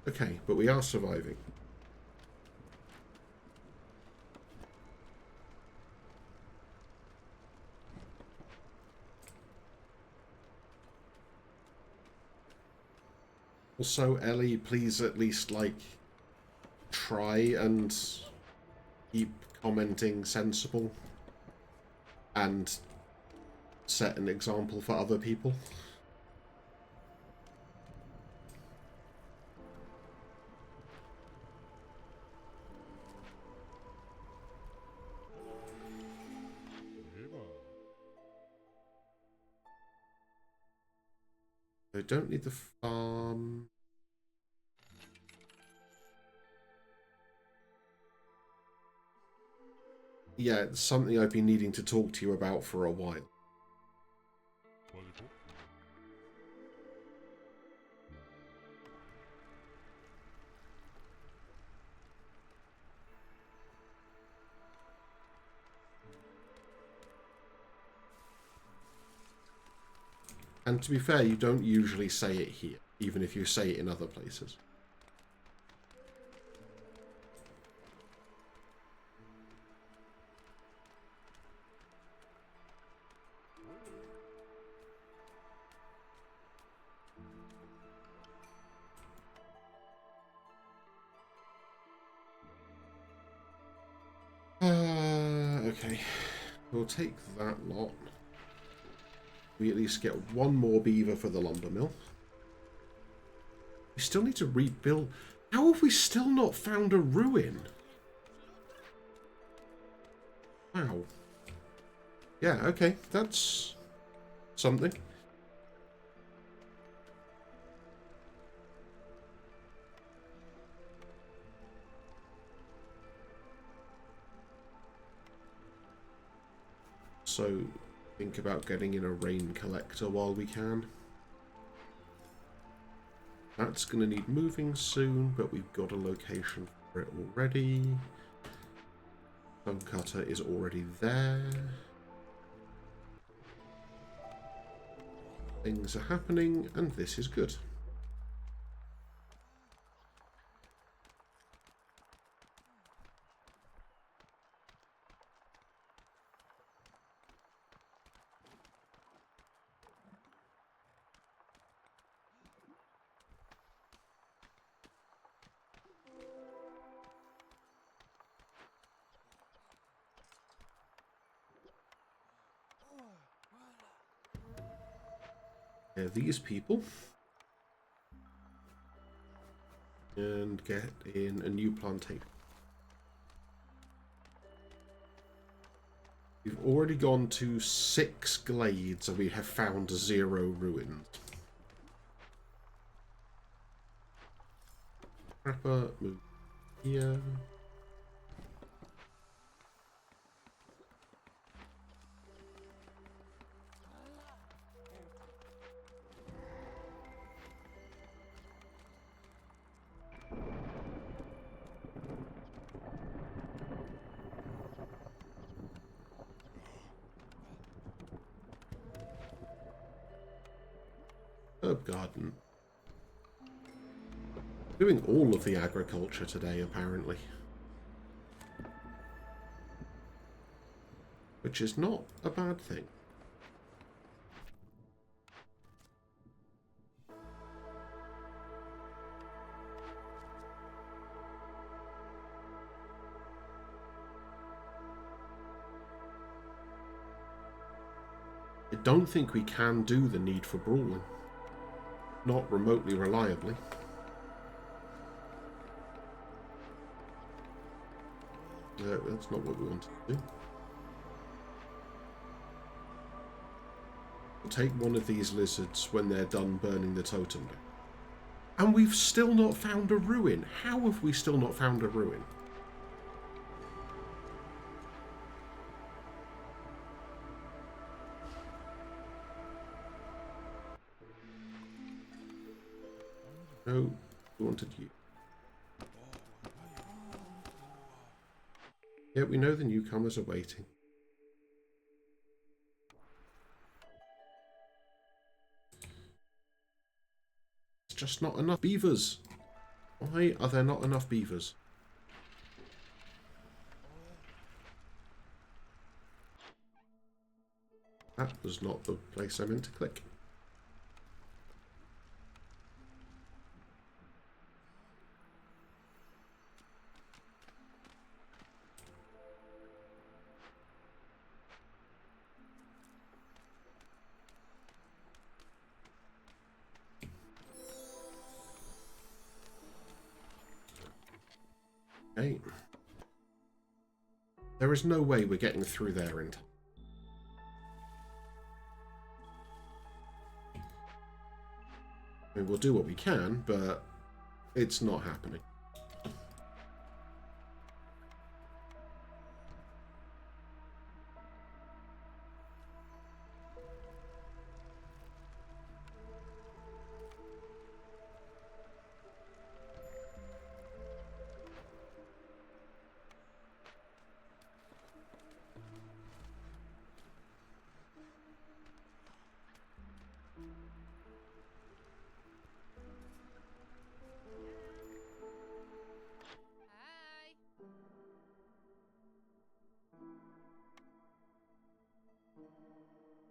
Okay, but we are surviving. Also, Ellie, please at least, like, try and keep commenting sensible and set an example for other people. I don't need the farm. Yeah, it's something I've been needing to talk to you about for a while. And to be fair, you don't usually say it here, even if you say it in other places. Okay. We'll take that lot. We at least get one more beaver for the lumber mill. We still need to rebuild. How have we still not found a ruin? Wow. Yeah, okay. That's something. So think about getting in a rain collector while we can. That's going to need moving soon, but we've got a location for it already. Stone cutter is already there. Things are happening, and this is good. These people and get in a new plantation. We've already gone to 6 glades and we have found 0 ruins. Crapper, move here. Herb garden. Doing all of the agriculture today, apparently. Which is not a bad thing. I don't think we can do the need for brawling. Not remotely reliably. That's not what we wanted to do. We'll take one of these lizards when they're done burning the totem down. And we've still not found a ruin. How have we still not found a ruin? No, we wanted you. Yeah, we know the newcomers are waiting. It's just not enough beavers. Why are there not enough beavers? That was not the place I meant to click. Okay. There is no way we're getting through there in time. I mean, we'll do what we can, but it's not happening.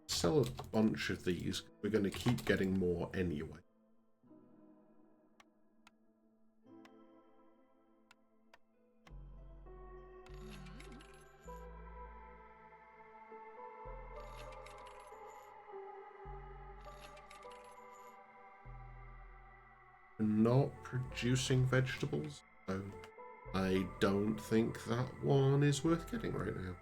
Sell a bunch of these. We're going to keep getting more anyway. We're not producing vegetables, so I don't think that one is worth getting right now.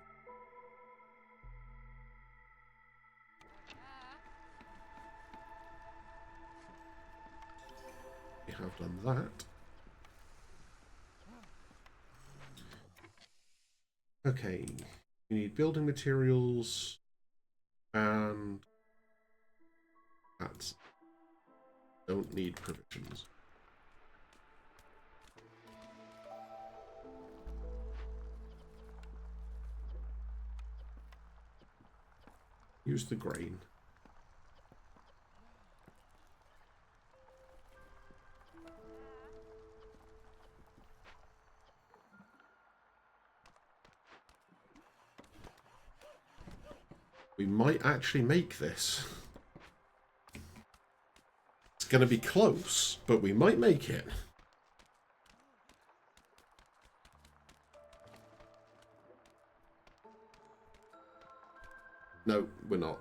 We have done that. Okay, we need building materials, and that's don't need provisions. Use the grain. We might actually make this. It's going to be close, but we might make it. No, we're not.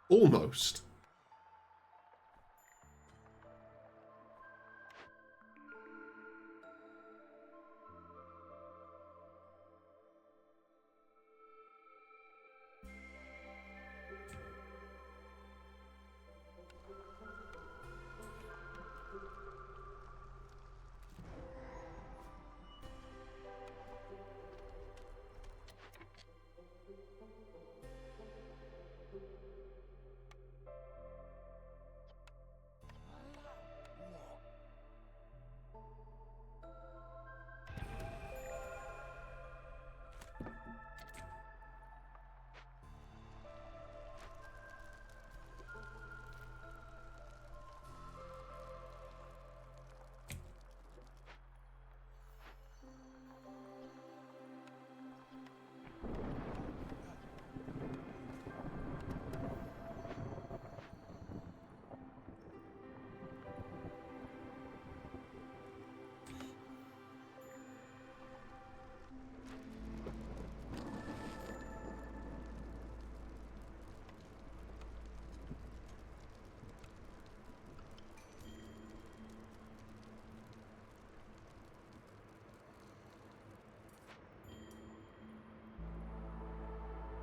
Almost.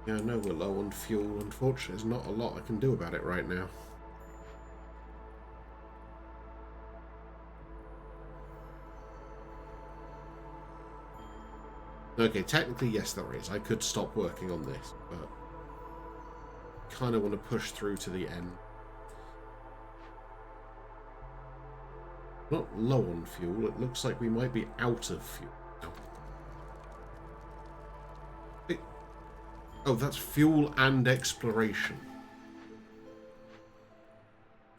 Yeah, I know we're low on fuel. Unfortunately, there's not a lot I can do about it right now. Okay, technically, yes, there is. I could stop working on this, but kind of want to push through to the end. Not low on fuel. It looks like we might be out of fuel now. Oh, that's fuel and exploration.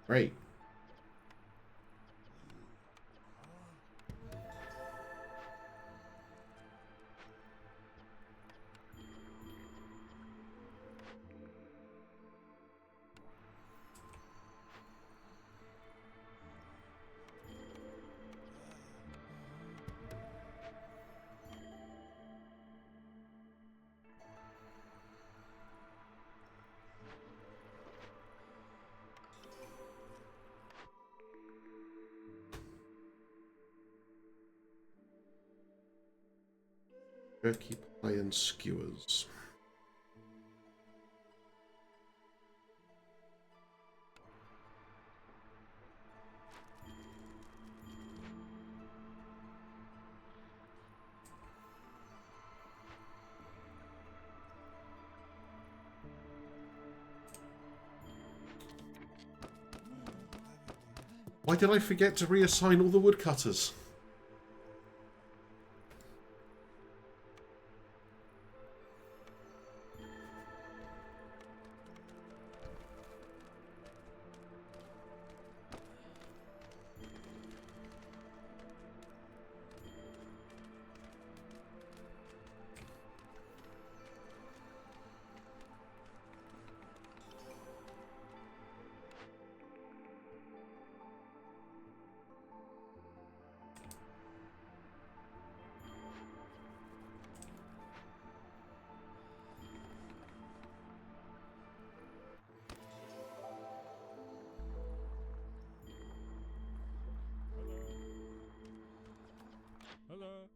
Great. Turkey pie and skewers. Why did I forget to reassign all the woodcutters? Hello.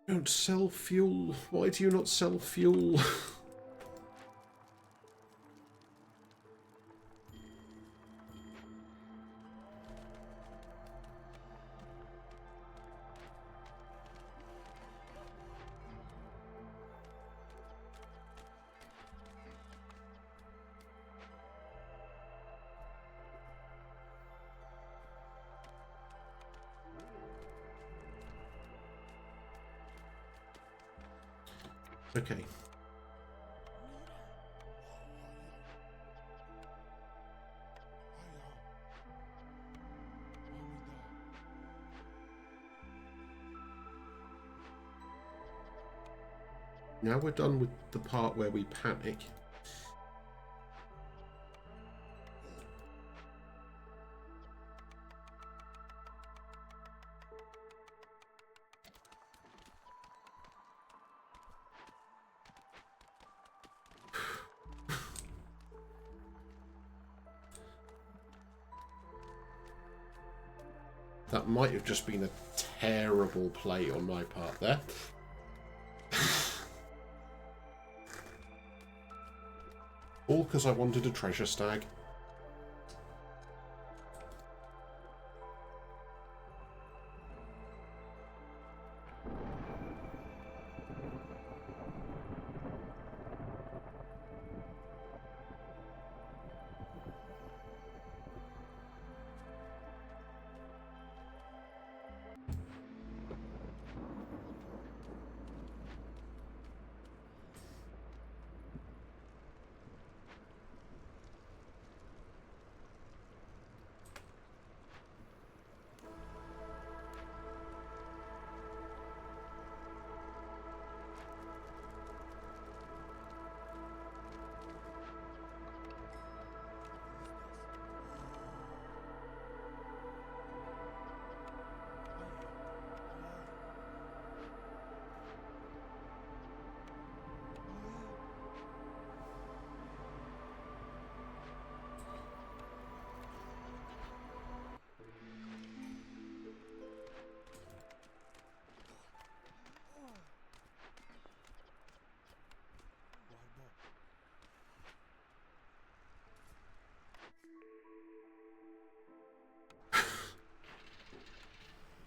Don't sell fuel. Why do you not sell fuel? Okay. Now we're done with the part where we panic. That might have just been a terrible play on my part there. All because I wanted a treasure stag.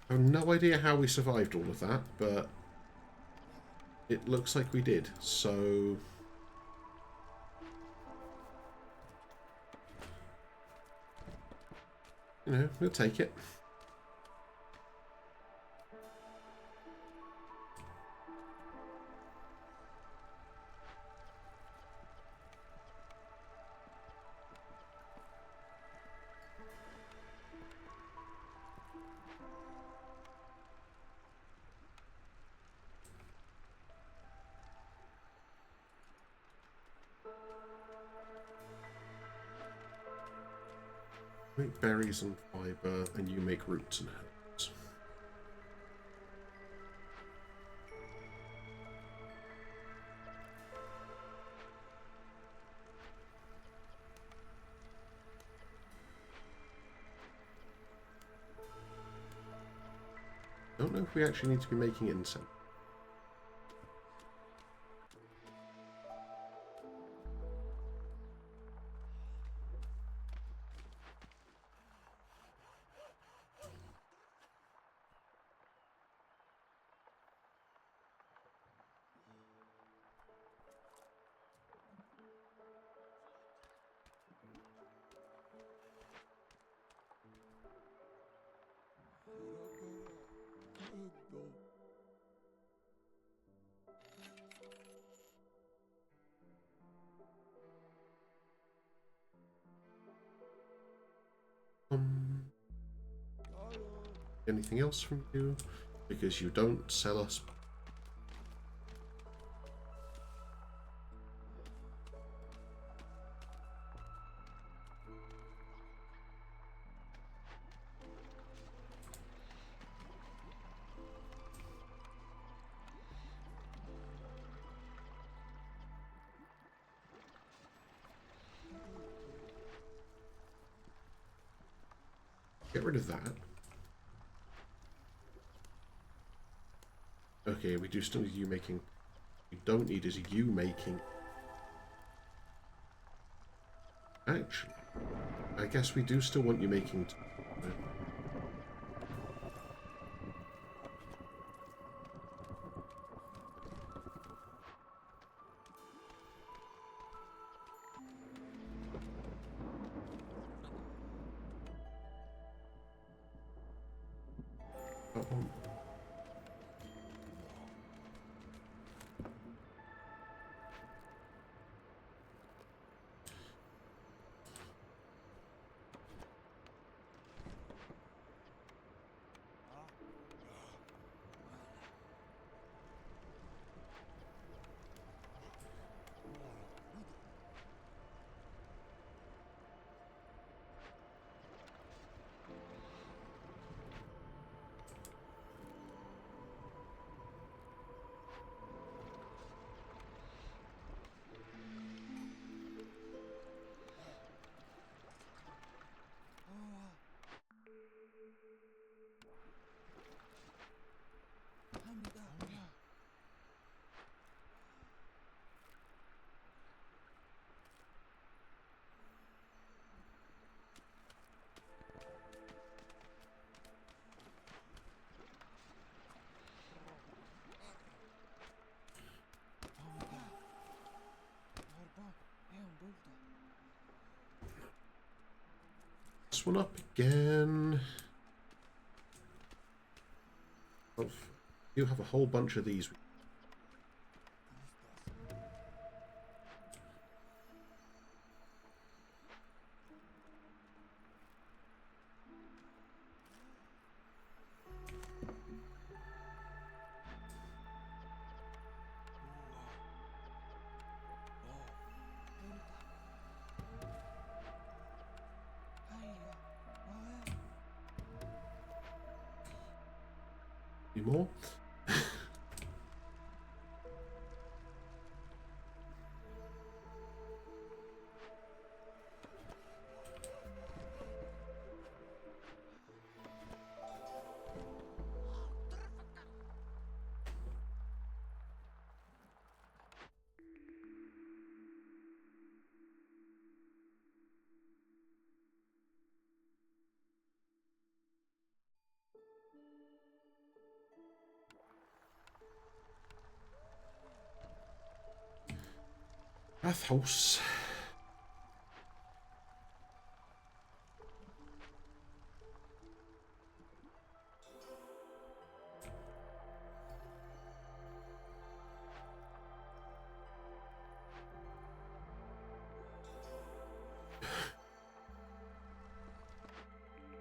I have no idea how we survived all of that, but it looks like we did. So you know, we'll take it. Make berries and fibre, and you make roots and herbs. Don't know if we actually need to be making incense. Anything else from you? Because you don't sell us. Get rid of that. Okay, we do still need you making. We don't need is you making. Actually, I guess we do still want you making. This one up again. You have a whole bunch of these. Any more? Bathhouse.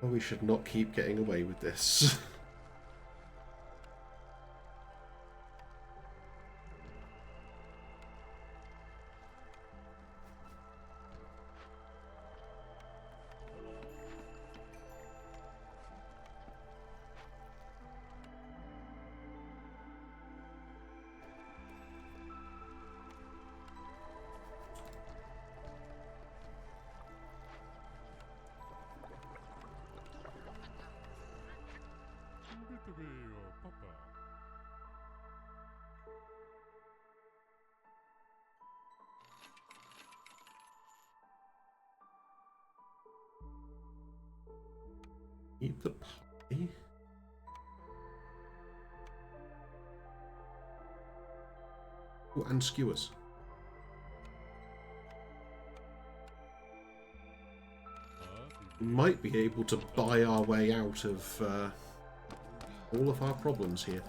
Oh, we should not keep getting away with this. Eat the pie. Oh, and skewers. We might be able to buy our way out of all of our problems here.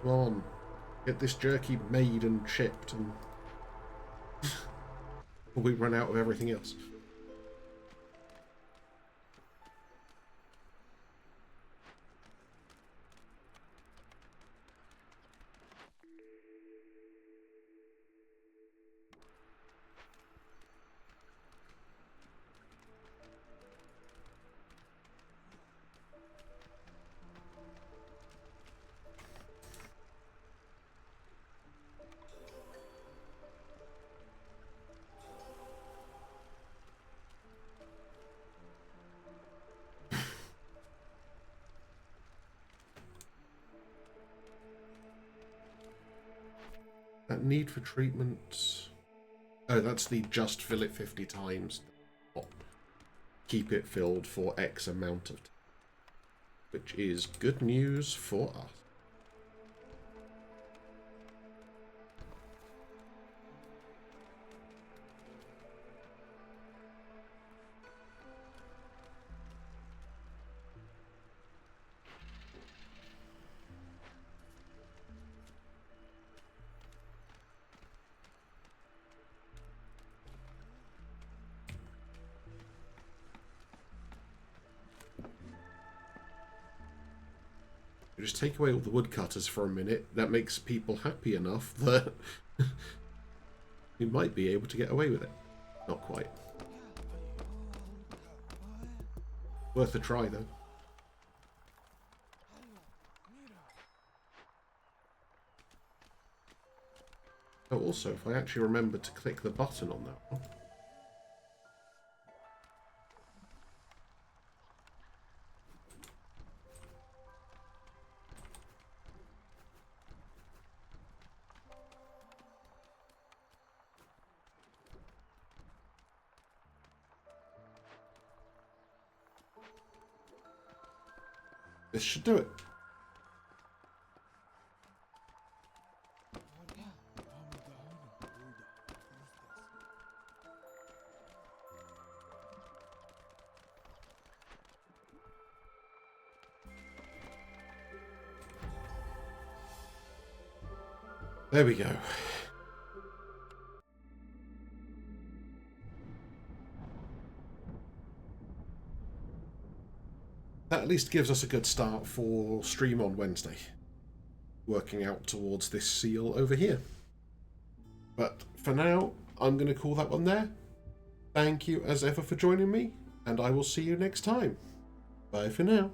Come on, get this jerky made and shipped, and we run out of everything else. That need for treatment. Oh, that's the just fill it 50 times. Keep it filled for X amount of time. Which is good news for us. Just take away all the woodcutters for a minute. That makes people happy enough that we might be able to get away with it. Not quite. Worth a try, though. Oh, also, if I actually remember to click the button on that one. This should do it. There we go. That at least gives us a good start for stream on Wednesday. working out towards this seal over here. But for now, I'm going to call that one there. Thank you as ever for joining me, and I will see you next time. Bye for now.